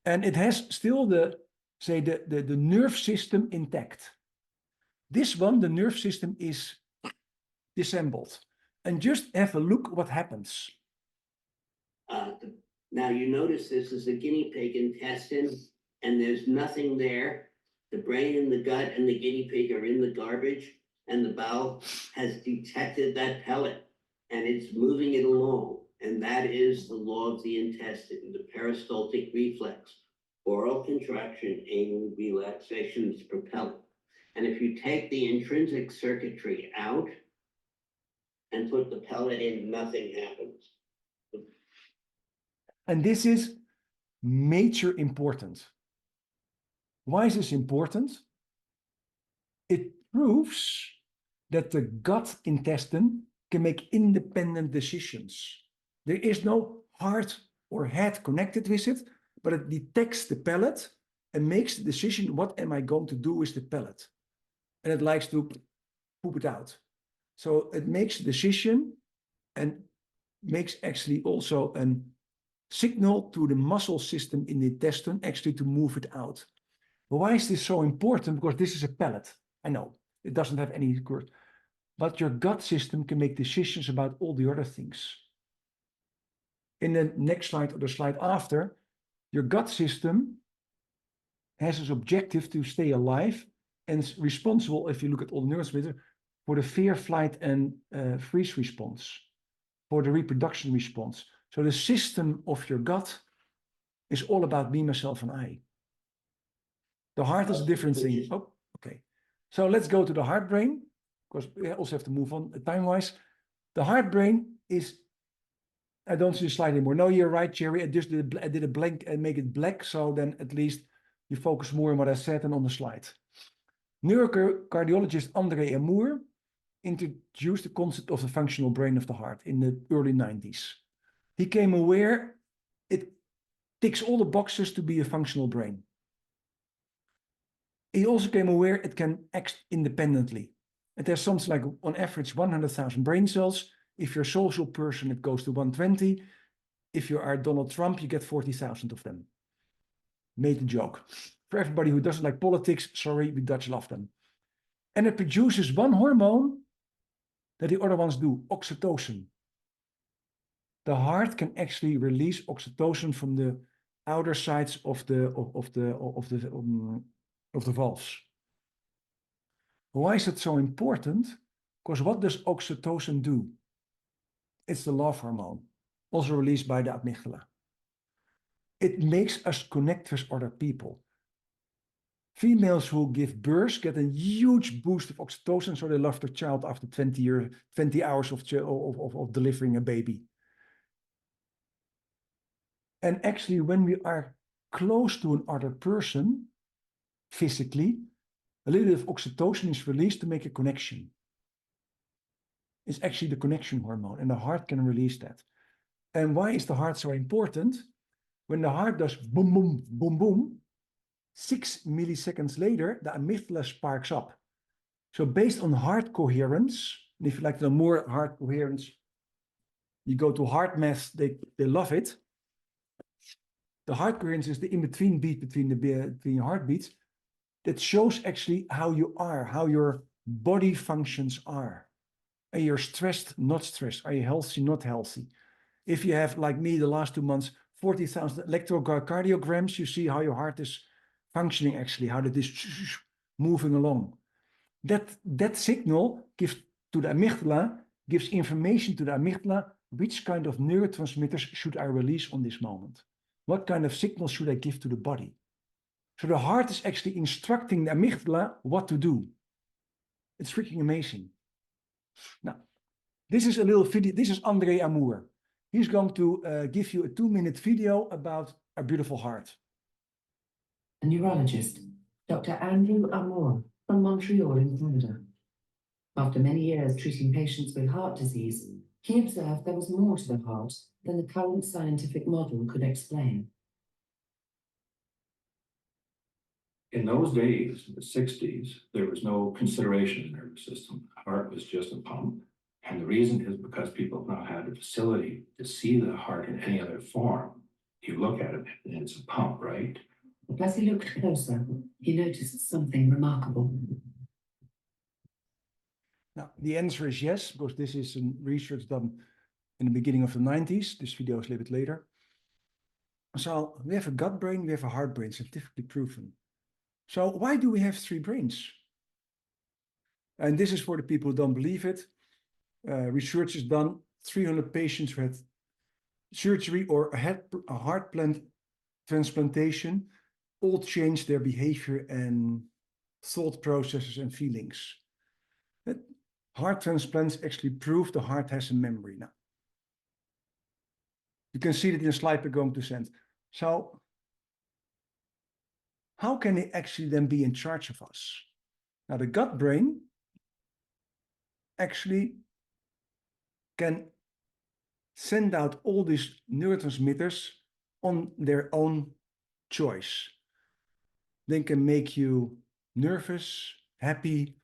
And it has still the nerve system intact. This one, the nerve system is disassembled. And just have a look what happens. Now you notice this is a guinea pig intestine and there's nothing there. The brain and the gut and the guinea pig are in the garbage, and the bowel has detected that pellet and it's moving it along. And that is the law of the intestine, the peristaltic reflex. Oral contraction, anal relaxation is propellant. And if you take the intrinsic circuitry out and put the pellet in, nothing happens. And this is major important. Why is this important? It proves that the gut intestine can make independent decisions. There is no heart or head connected with it, but it detects the pellet and makes the decision, what am I going to do with the pellet? And it likes to poop it out. So it makes a decision and makes actually also a signal to the muscle system in the intestine actually to move it out. But why is this so important? Because this is a pellet. I know it doesn't have any word, but your gut system can make decisions about all the other things. In the next slide or the slide after, your gut system has as objective to stay alive and is responsible, if you look at all the neurotransmitters, for the fear, flight, and freeze response, for the reproduction response. So the system of your gut is all about me, myself, and I. The heart is a different thing. Oh, okay. So let's go to the heart brain, because we also have to move on time-wise. The heart brain is, I don't see the slide anymore. No, you're right, Jerry. I did a blank and make it black, so then at least you focus more on what I said and on the slide. Neurocardiologist Armour introduced the concept of the functional brain of the heart in the early 90s. He came aware it ticks all the boxes to be a functional brain. He also came aware it can act independently. It has something like, on average, 100,000 brain cells. If you're a social person, it goes to 120. If you are Donald Trump, you get 40,000 of them. Made a joke. For everybody who doesn't like politics, sorry, we Dutch love them. And it produces one hormone that the other ones do, oxytocin. the heart can actually release oxytocin from the outer sides of the valves. Why is it so important? Because what does oxytocin do? It's the love hormone, also released by the amygdala. It makes us connect with other people. Females who give birth get a huge boost of oxytocin, so they love their child after 20 hours of delivering a baby. And actually, when we are close to another person, physically, a little bit of oxytocin is released to make a connection. It's actually the connection hormone, and the heart can release that. And why is the heart so important? When the heart does boom, boom, boom, boom, 6 milliseconds later, the amygdala sparks up. So based on heart coherence, and if you like to know more heart coherence, you go to heart math, they love it. The heart coherence is the in-between beat between heartbeats that shows actually how you are, how your body functions are. Are you stressed, not stressed? Are you healthy, not healthy? If you have, like me, the last 2 months, 40,000 electrocardiograms, you see how your heart is functioning actually, how it is moving along. That signal gives to the amygdala, gives information to the amygdala, which kind of neurotransmitters should I release on this moment? What kind of signals should I give to the body? So the heart is actually instructing the amygdala what to do. It's freaking amazing. Now, this is a little video. This is Armour. He's going to give you a 2-minute video about a beautiful heart. A neurologist, Dr. Armour from Montreal in Canada. After many years treating patients with heart disease, he observed there was more to the heart than the current scientific model could explain. In those days, in the 60s, there was no consideration of the nervous system. The heart was just a pump. And the reason is because people now had the facility to see the heart in any other form. You look at it and it's a pump, right? As he looked closer, he noticed something remarkable. Now, the answer is yes, because this is some research done in the beginning of the 90s. This video is a little bit later. So we have a gut brain, we have a heart brain, scientifically proven. So why do we have 3 brains? And this is for the people who don't believe it. Research is done, 300 patients who had surgery or a heart transplantation, all changed their behavior and thought processes and feelings. But heart transplants actually prove the heart has a memory now. You can see it in a slide we're going to send. So how can it actually then be in charge of us? Now, the gut brain actually can send out all these neurotransmitters on their own choice. They can make you nervous, happy,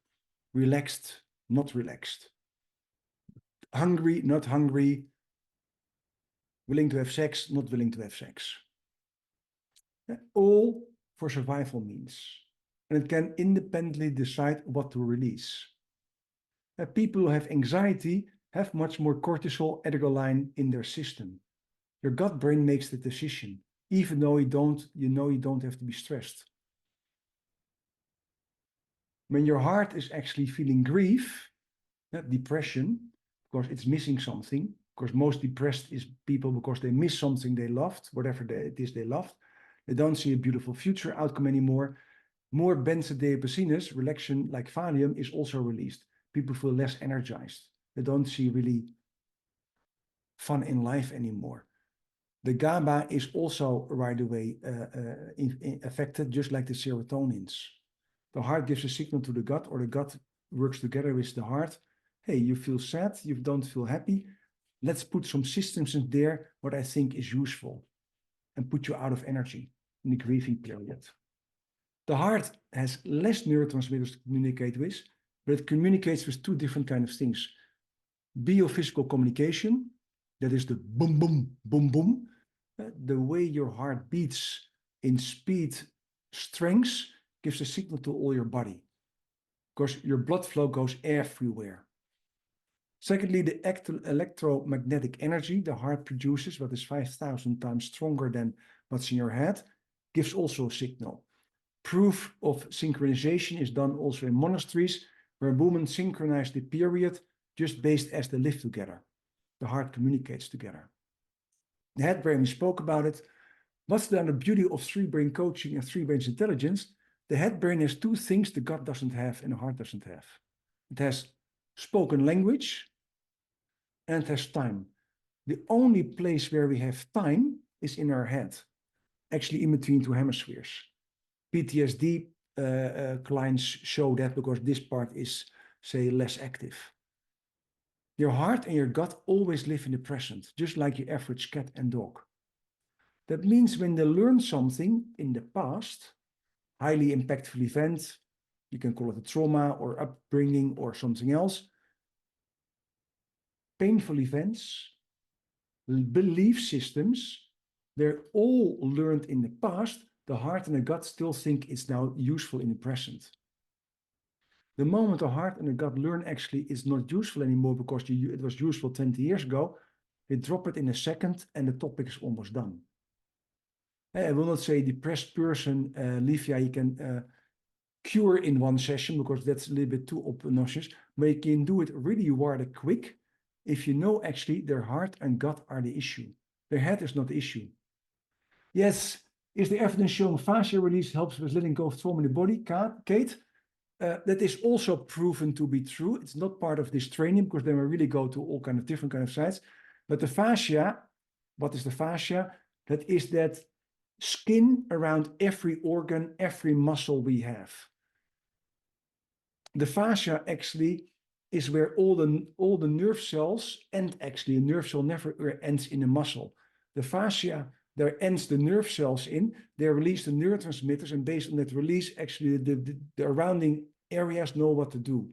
relaxed, not relaxed, hungry, not hungry, willing to have sex, not willing to have sex. All for survival means. And it can independently decide what to release. People who have anxiety have much more cortisol, adrenaline in their system. Your gut brain makes the decision, even though you don't have to be stressed. When your heart is actually feeling grief, depression, because it's missing something, because most depressed is people because they miss something they loved, whatever it is they loved. They don't see a beautiful future outcome anymore. More benzodiazepines, relaxation like Valium, is also released. People feel less energized. They don't see really fun in life anymore. The GABA is also right away affected, just like the serotonins. The heart gives a signal to the gut, or the gut works together with the heart. Hey, you feel sad, you don't feel happy. Let's put some systems in there, what I think is useful, and put you out of energy in the grieving period. The heart has less neurotransmitters to communicate with, but it communicates with 2 different kinds of things. Biophysical communication, that is the boom, boom, boom, boom. The way your heart beats in speed, strength, gives a signal to all your body, because your blood flow goes everywhere. Secondly, the electromagnetic energy the heart produces, what is 5,000 times stronger than what's in your head, gives also a signal. Proof of synchronization is done also in monasteries, where women synchronize the period just based as they live together. The heart communicates together. The head brain, we spoke about it. What's then the beauty of three-brain coaching and three-brains intelligence? The head brain has two things the gut doesn't have and the heart doesn't have. It has spoken language and it has time. The only place where we have time is in our head, actually in between two hemispheres. PTSD clients show that because this part is, say, less active. Your heart and your gut always live in the present, just like your average cat and dog. That means when they learn something in the past, highly impactful event, you can call it a trauma or upbringing or something else, painful events, belief systems, they're all learned in the past. The heart and the gut still think it's now useful in the present. The moment the heart and the gut learn actually it's not useful anymore because it was useful 20 years ago, they drop it in a second and the topic is almost done. I will not say depressed person, Livia, you can cure in one session because that's a little bit too obnoxious, but you can do it really rather quick if you know actually their heart and gut are the issue. Their head is not the issue. Yes, is the evidence showing fascia release helps with letting go of trauma in the body? Kate, that is also proven to be true. It's not part of this training because then we really go to all kind of different kind of sites. But the fascia, what is the fascia? That is that skin around every organ, every muscle we have. The fascia actually is where all the nerve cells end. Actually, a nerve cell never ends in a muscle. The fascia, there ends the nerve cells in, they release the neurotransmitters, and based on that release, actually the surrounding areas know what to do.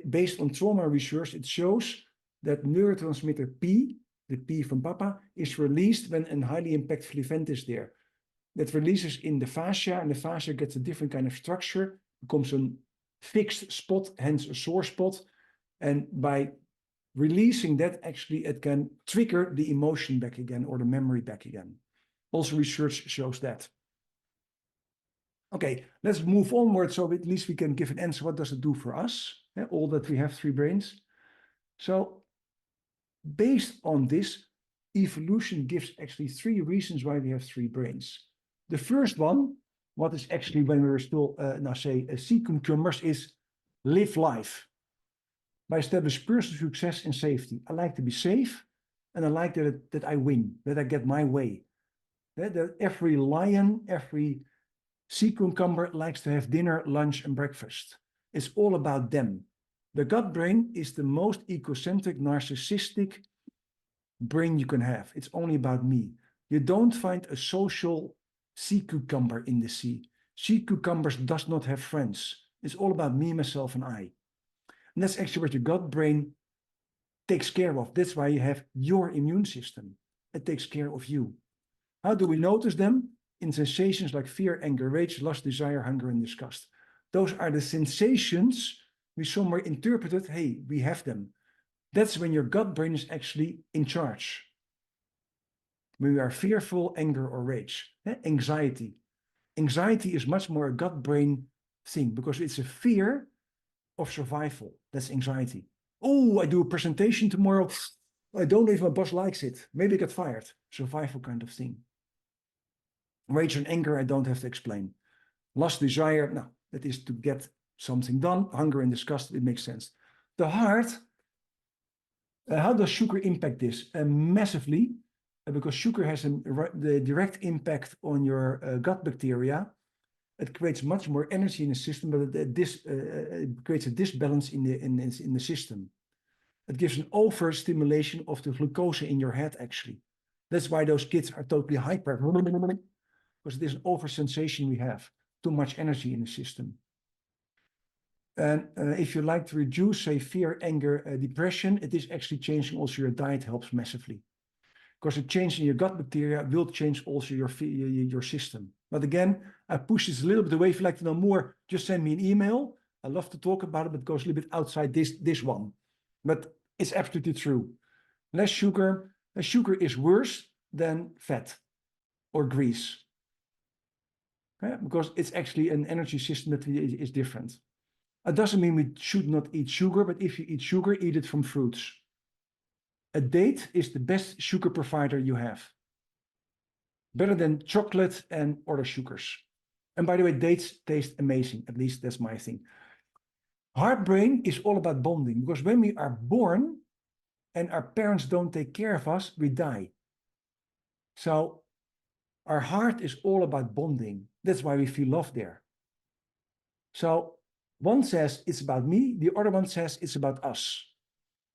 Based on trauma research, it shows that neurotransmitter P, the P from Papa, is released when a highly impactful event is there. That releases in the fascia, and the fascia gets a different kind of structure, becomes a fixed spot, hence a sore spot. And by releasing that, actually, it can trigger the emotion back again or the memory back again. Also, research shows that. Okay, let's move onward so at least we can give an answer. What does it do for us? All that we have three brains. So based on this, evolution gives actually three reasons why we have three brains. The first one, what is actually when we're still, now say, cucumbers, is live life. By establish personal success and safety. I like to be safe, and I like that I win, that I get my way. That every lion, every sea cucumber likes to have dinner, lunch, and breakfast. It's all about them. The gut brain is the most egocentric, narcissistic brain you can have. It's only about me. You don't find a social sea cucumber in the sea. Sea cucumbers does not have friends. It's all about me, myself, and I. And that's actually what your gut brain takes care of. That's why you have your immune system. It takes care of you. How do we notice them? In sensations like fear, anger, rage, lust, desire, hunger, and disgust. Those are the sensations we somewhere interpreted, hey, we have them. That's when your gut brain is actually in charge. When we are fearful, anger, or rage. Anxiety. Anxiety is much more a gut brain thing because it's a fear of survival. That's anxiety. Oh, I do a presentation tomorrow. I don't know if my boss likes it. Maybe I get fired. Survival kind of thing. Rage and anger, I don't have to explain. Lust, desire, no, that is to get something done. Hunger and disgust, it makes sense. The heart, how does sugar impact this? Massively, because sugar has the direct impact on your gut bacteria. It creates much more energy in the system, but it creates a disbalance in the system. It gives an overstimulation of the glucose in your head, actually. That's why those kids are totally hyper, because it is an oversensation we have. Too much energy in the system. And if you like to reduce, say, fear, anger, depression, it is actually changing also your diet helps massively. Because a change in your gut bacteria will change also your system. But again, I push this a little bit away. If you'd like to know more, just send me an email. I love to talk about it, but it goes a little bit outside this one. But It's absolutely true. Less sugar is worse than fat or grease. Okay? Because it's actually an energy system that is different. It doesn't mean we should not eat sugar, but if you eat sugar, eat it from fruits. A date is the best sugar provider you have. Better than chocolate and other sugars. And by the way, dates taste amazing. At least that's my thing. Heart brain is all about bonding, because when we are born and our parents don't take care of us, we die. So our heart is all about bonding. That's why we feel love there. So one says it's about me, the other one says it's about us.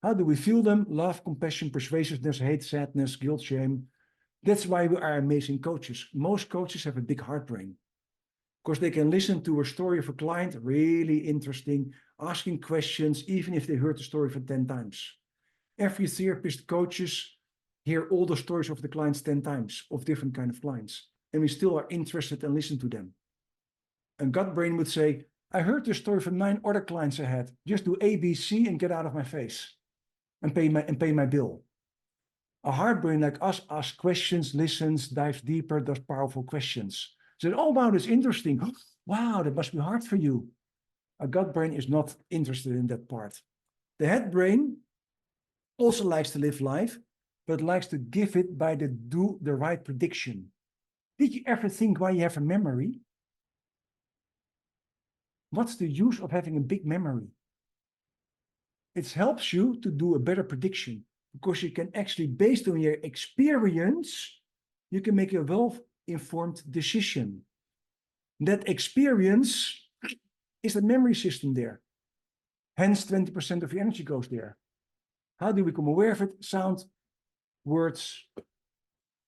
How do we feel them? Love, compassion, persuasiveness, hate, sadness, guilt, shame. That's why we are amazing coaches. Most coaches have a big heart brain, because they can listen to a story of a client, really interesting, asking questions, even if they heard the story for 10 times. Every therapist coaches hear all the stories of the clients 10 times, of different kind of clients, and we still are interested and listen to them. And gut brain would say, I heard the story from 9 other clients I had. Just do A, B, C and get out of my face and pay my bill. A heart brain like us asks questions, listens, dives deeper, does powerful questions. So, oh, wow, that's interesting. Wow, that must be hard for you. A gut brain is not interested in that part. The head brain also likes to live life, but likes to give it by do the right prediction. Did you ever think why you have a memory? What's the use of having a big memory? It helps you to do a better prediction, because you can actually, based on your experience, you can make a well-informed decision. That experience is the memory system there. Hence, 20% of your energy goes there. How do we become aware of it? Sound, words,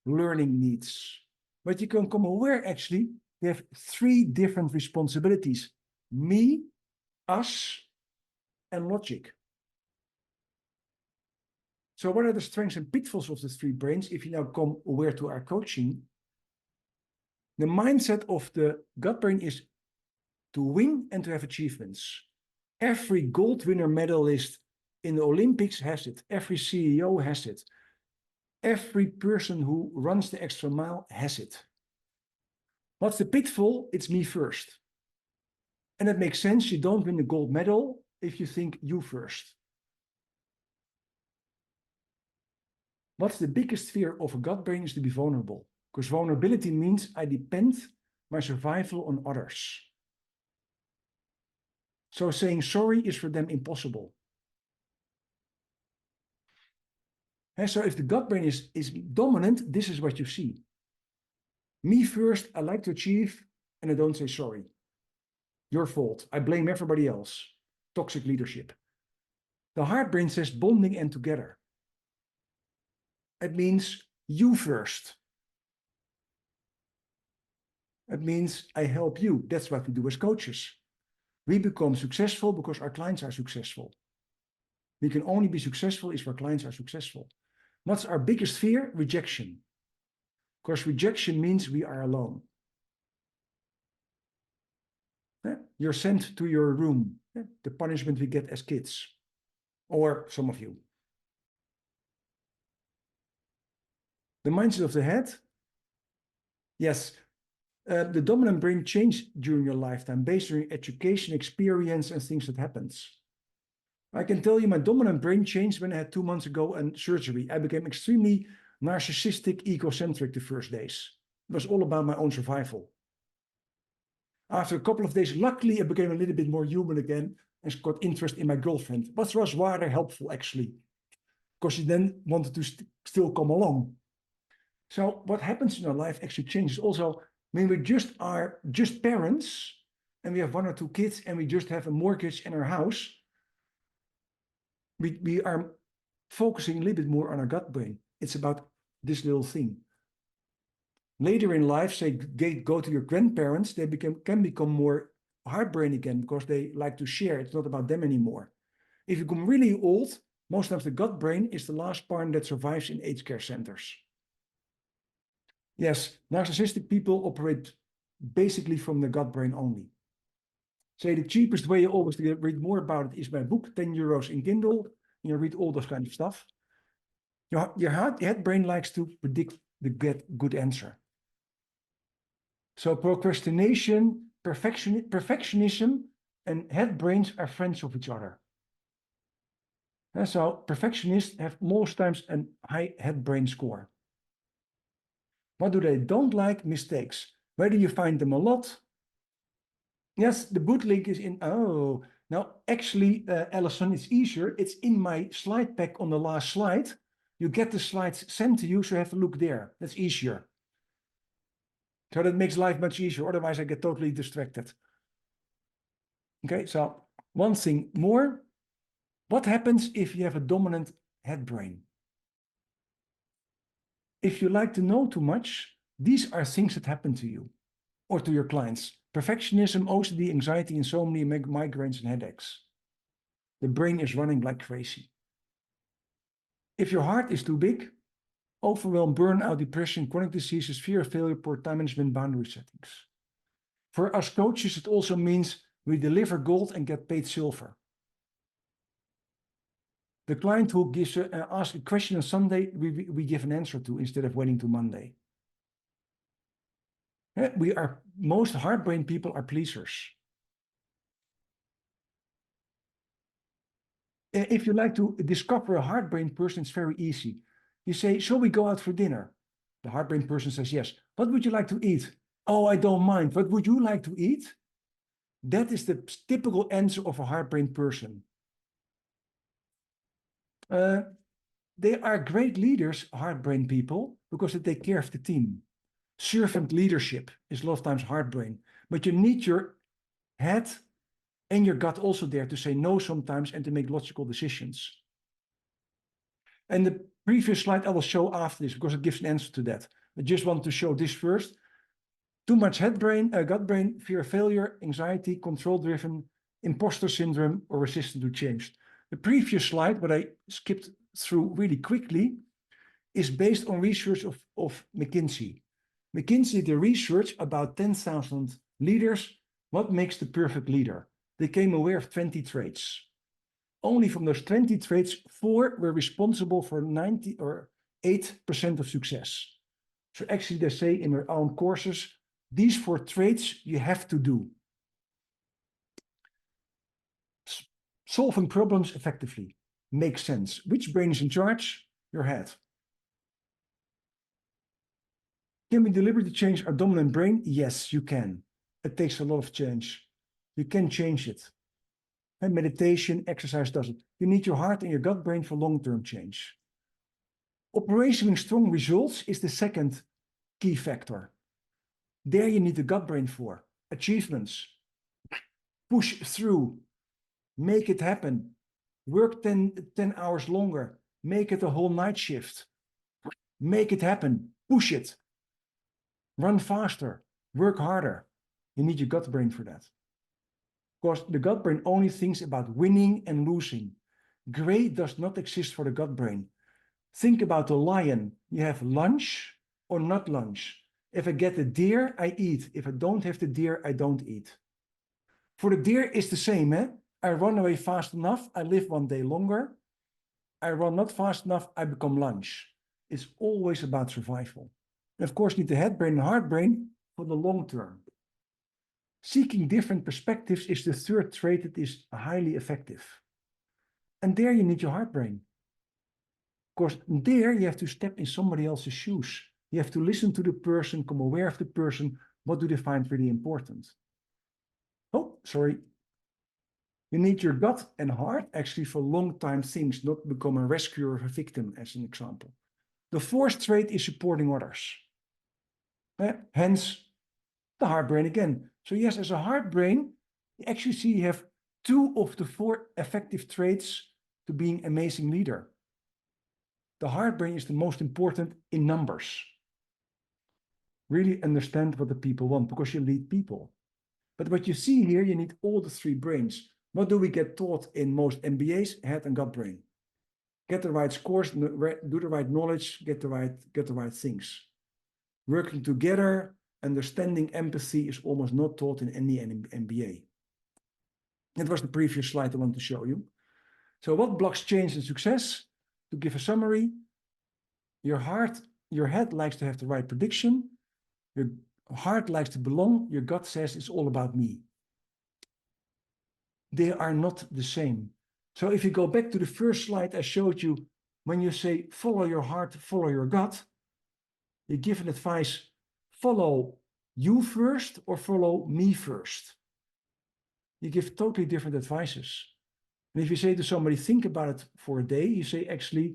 learning needs. But you can become aware, actually, we have 3 different responsibilities. Me, us, and logic. So what are the strengths and pitfalls of the 3 brains if you now come aware to our coaching? The mindset of the gut brain is to win and to have achievements. Every gold winner medalist in the Olympics has it. Every CEO has it. Every person who runs the extra mile has it. What's the pitfall? It's me first. And it makes sense. You don't win the gold medal if you think you first. What's the biggest fear of a gut brain is to be vulnerable. Because vulnerability means I depend my survival on others. So saying sorry is for them impossible. And so if the gut brain is dominant, this is what you see. Me first, I like to achieve, and I don't say sorry. Your fault. I blame everybody else. Toxic leadership. The heart brain says bonding and together. It means you first. It means I help you. That's what we do as coaches. We become successful because our clients are successful. We can only be successful if our clients are successful. What's our biggest fear? Rejection. Because rejection means we are alone. You're sent to your room. The punishment we get as kids. Or some of you. The mindset of the head. Yes. The dominant brain changed during your lifetime based on your education, experience, and things that happens. I can tell you my dominant brain changed when I had 2 months ago and surgery. I became extremely narcissistic, egocentric the first days. It was all about my own survival. After a couple of days, luckily, I became a little bit more human again and got interest in my girlfriend. But was rather helpful, actually, because she then wanted to still come along. So what happens in our life actually changes. Also, when we are just parents and we have 1 or 2 kids and we just have a mortgage in our house, we are focusing a little bit more on our gut brain. It's about this little thing. Later in life, say, go to your grandparents, they can become more heart brain again because they like to share. It's not about them anymore. If you become really old, most times the gut brain is the last part that survives in aged care centers. Yes, narcissistic people operate basically from the gut brain only. Say the cheapest way always to read more about it is my book, 10 euros in Kindle. You read all those kind of stuff. Your head brain likes to predict the good answer. So procrastination, perfectionism, and head brains are friends of each other. And so perfectionists have most times a high head brain score. What do they don't like? Mistakes. Where do you find them a lot? Yes, the boot link is in. Oh, now actually, Alison, it's easier. It's in my slide pack on the last slide. You get the slides sent to you, so you have a look there. That's easier. So that makes life much easier. Otherwise, I get totally distracted. Okay, so one thing more. What happens if you have a dominant head brain? If you like to know too much, these are things that happen to you or to your clients. Perfectionism, OCD, anxiety, insomnia, migraines, and headaches. The brain is running like crazy. If your heart is too big, overwhelm, burnout, depression, chronic diseases, fear of failure, poor time management, boundary settings. For us coaches, it also means we deliver gold and get paid silver. The client who asks a question on Sunday, we give an answer to instead of waiting to Monday. Most heart-brain people are pleasers. If you like to discover a heart-brain person, it's very easy. You say, shall we go out for dinner? The heart-brain person says, yes. What would you like to eat? Oh, I don't mind. What would you like to eat? That is the typical answer of a heart-brain person. They are great leaders, heart-brain people, because they take care of the team. Servant leadership is a lot of times heart-brain, but you need your head and your gut also there to say no sometimes and to make logical decisions. And the previous slide I will show after this because it gives an answer to that. I just want to show this first. Too much gut brain, fear of failure, anxiety, control-driven, imposter syndrome, or resistant to change. The previous slide, what I skipped through really quickly, is based on research of McKinsey. McKinsey did research about 10,000 leaders. What makes the perfect leader? They came aware of 20 traits. Only from those 20 traits, 4 were responsible for 98% of success. So actually they say in their own courses, these 4 traits you have to do. Solving problems effectively makes sense. Which brain is in charge? Your head. Can we deliberately change our dominant brain? Yes, you can. It takes a lot of change. You can change it. And meditation, exercise does it. You need your heart and your gut brain for long-term change. Operationally strong results is the second key factor. There you need the gut brain for. Achievements. Push through. Make it happen. Work 10 hours longer. Make it a whole night shift. Make it happen. Push it. Run faster. Work harder. You need your gut brain for that. Because the gut brain only thinks about winning and losing. Gray does not exist for the gut brain. Think about a lion. You have lunch or not lunch. If I get the deer, I eat. If I don't have the deer, I don't eat. For the deer, it's the same. I run away fast enough, I live one day longer. I run not fast enough, I become lunch. It's always about survival. And of course, you need the head brain and heart brain for the long term. Seeking different perspectives is the third trait that is highly effective. And there you need your heart brain. Of course, there you have to step in somebody else's shoes. You have to listen to the person, become aware of the person. What do they find really important? Oh, sorry. You need your gut and heart actually for long-time things, not become a rescuer of a victim, as an example. The fourth trait is supporting others. Hence, the heart brain again. So yes, as a heart brain, you actually see you have 2 of the 4 effective traits to being an amazing leader. The heart brain is the most important in numbers. Really understand what the people want because you lead people. But what you see here, you need all the 3 brains. What do we get taught in most MBAs? Head and gut brain. Get the right scores, do the right knowledge, get the right things. Working together, understanding empathy is almost not taught in any MBA. That was the previous slide I wanted to show you. So what blocks change and success? To give a summary, your head likes to have the right prediction. Your heart likes to belong. Your gut says it's all about me. They are not the same. So if you go back to the first slide I showed you, when you say follow your heart, follow your gut, you give an advice, follow you first or follow me first. You give totally different advices. And if you say to somebody, think about it for a day, you say, actually,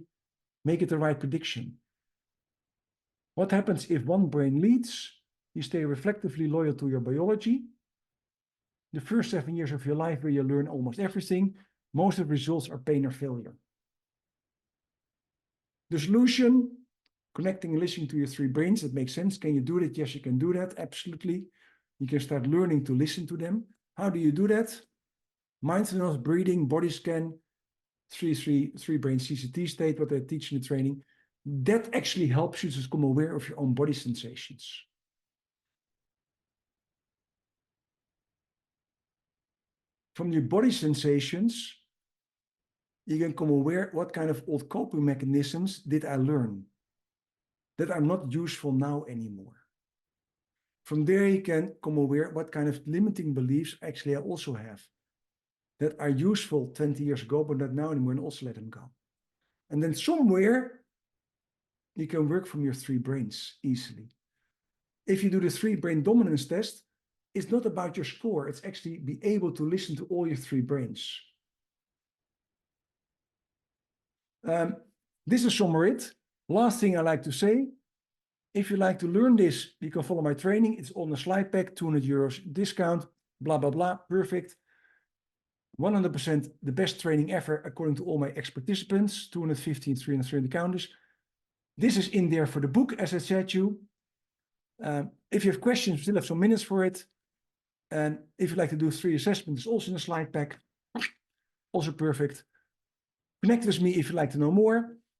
make it the right prediction. What happens if one brain leads? You stay reflectively loyal to your biology. The first 7 years of your life where you learn almost everything, most of the results are pain or failure. The solution, connecting and listening to your 3 brains, that makes sense. Can you do that? Yes, you can do that, absolutely. You can start learning to listen to them. How do you do that? Mindfulness, breathing, body scan, 3 brain CCT state, what I teach in the training. That actually helps you to become aware of your own body sensations. From your body sensations, you can become aware what kind of old coping mechanisms did I learn that are not useful now anymore. From there, you can become aware what kind of limiting beliefs actually I also have that are useful 20 years ago, but not now anymore, and also let them go. And then somewhere, you can work from your 3 brains easily. If you do the 3 brain dominance test, it's not about your score. It's actually be able to listen to all your 3 brains. This is summary. Last thing I like to say, if you like to learn this, you can follow my training. It's on the slide pack, 200 euros discount, blah, blah, blah, perfect. 100% the best training ever, according to all my ex-participants, 215, 300 counters. This is in there for the book, as I said to you. If you have questions, we still have some minutes for it. And if you'd like to do 3 assessments, it's also in the slide pack. Also perfect. Connect with me if you'd like to know more.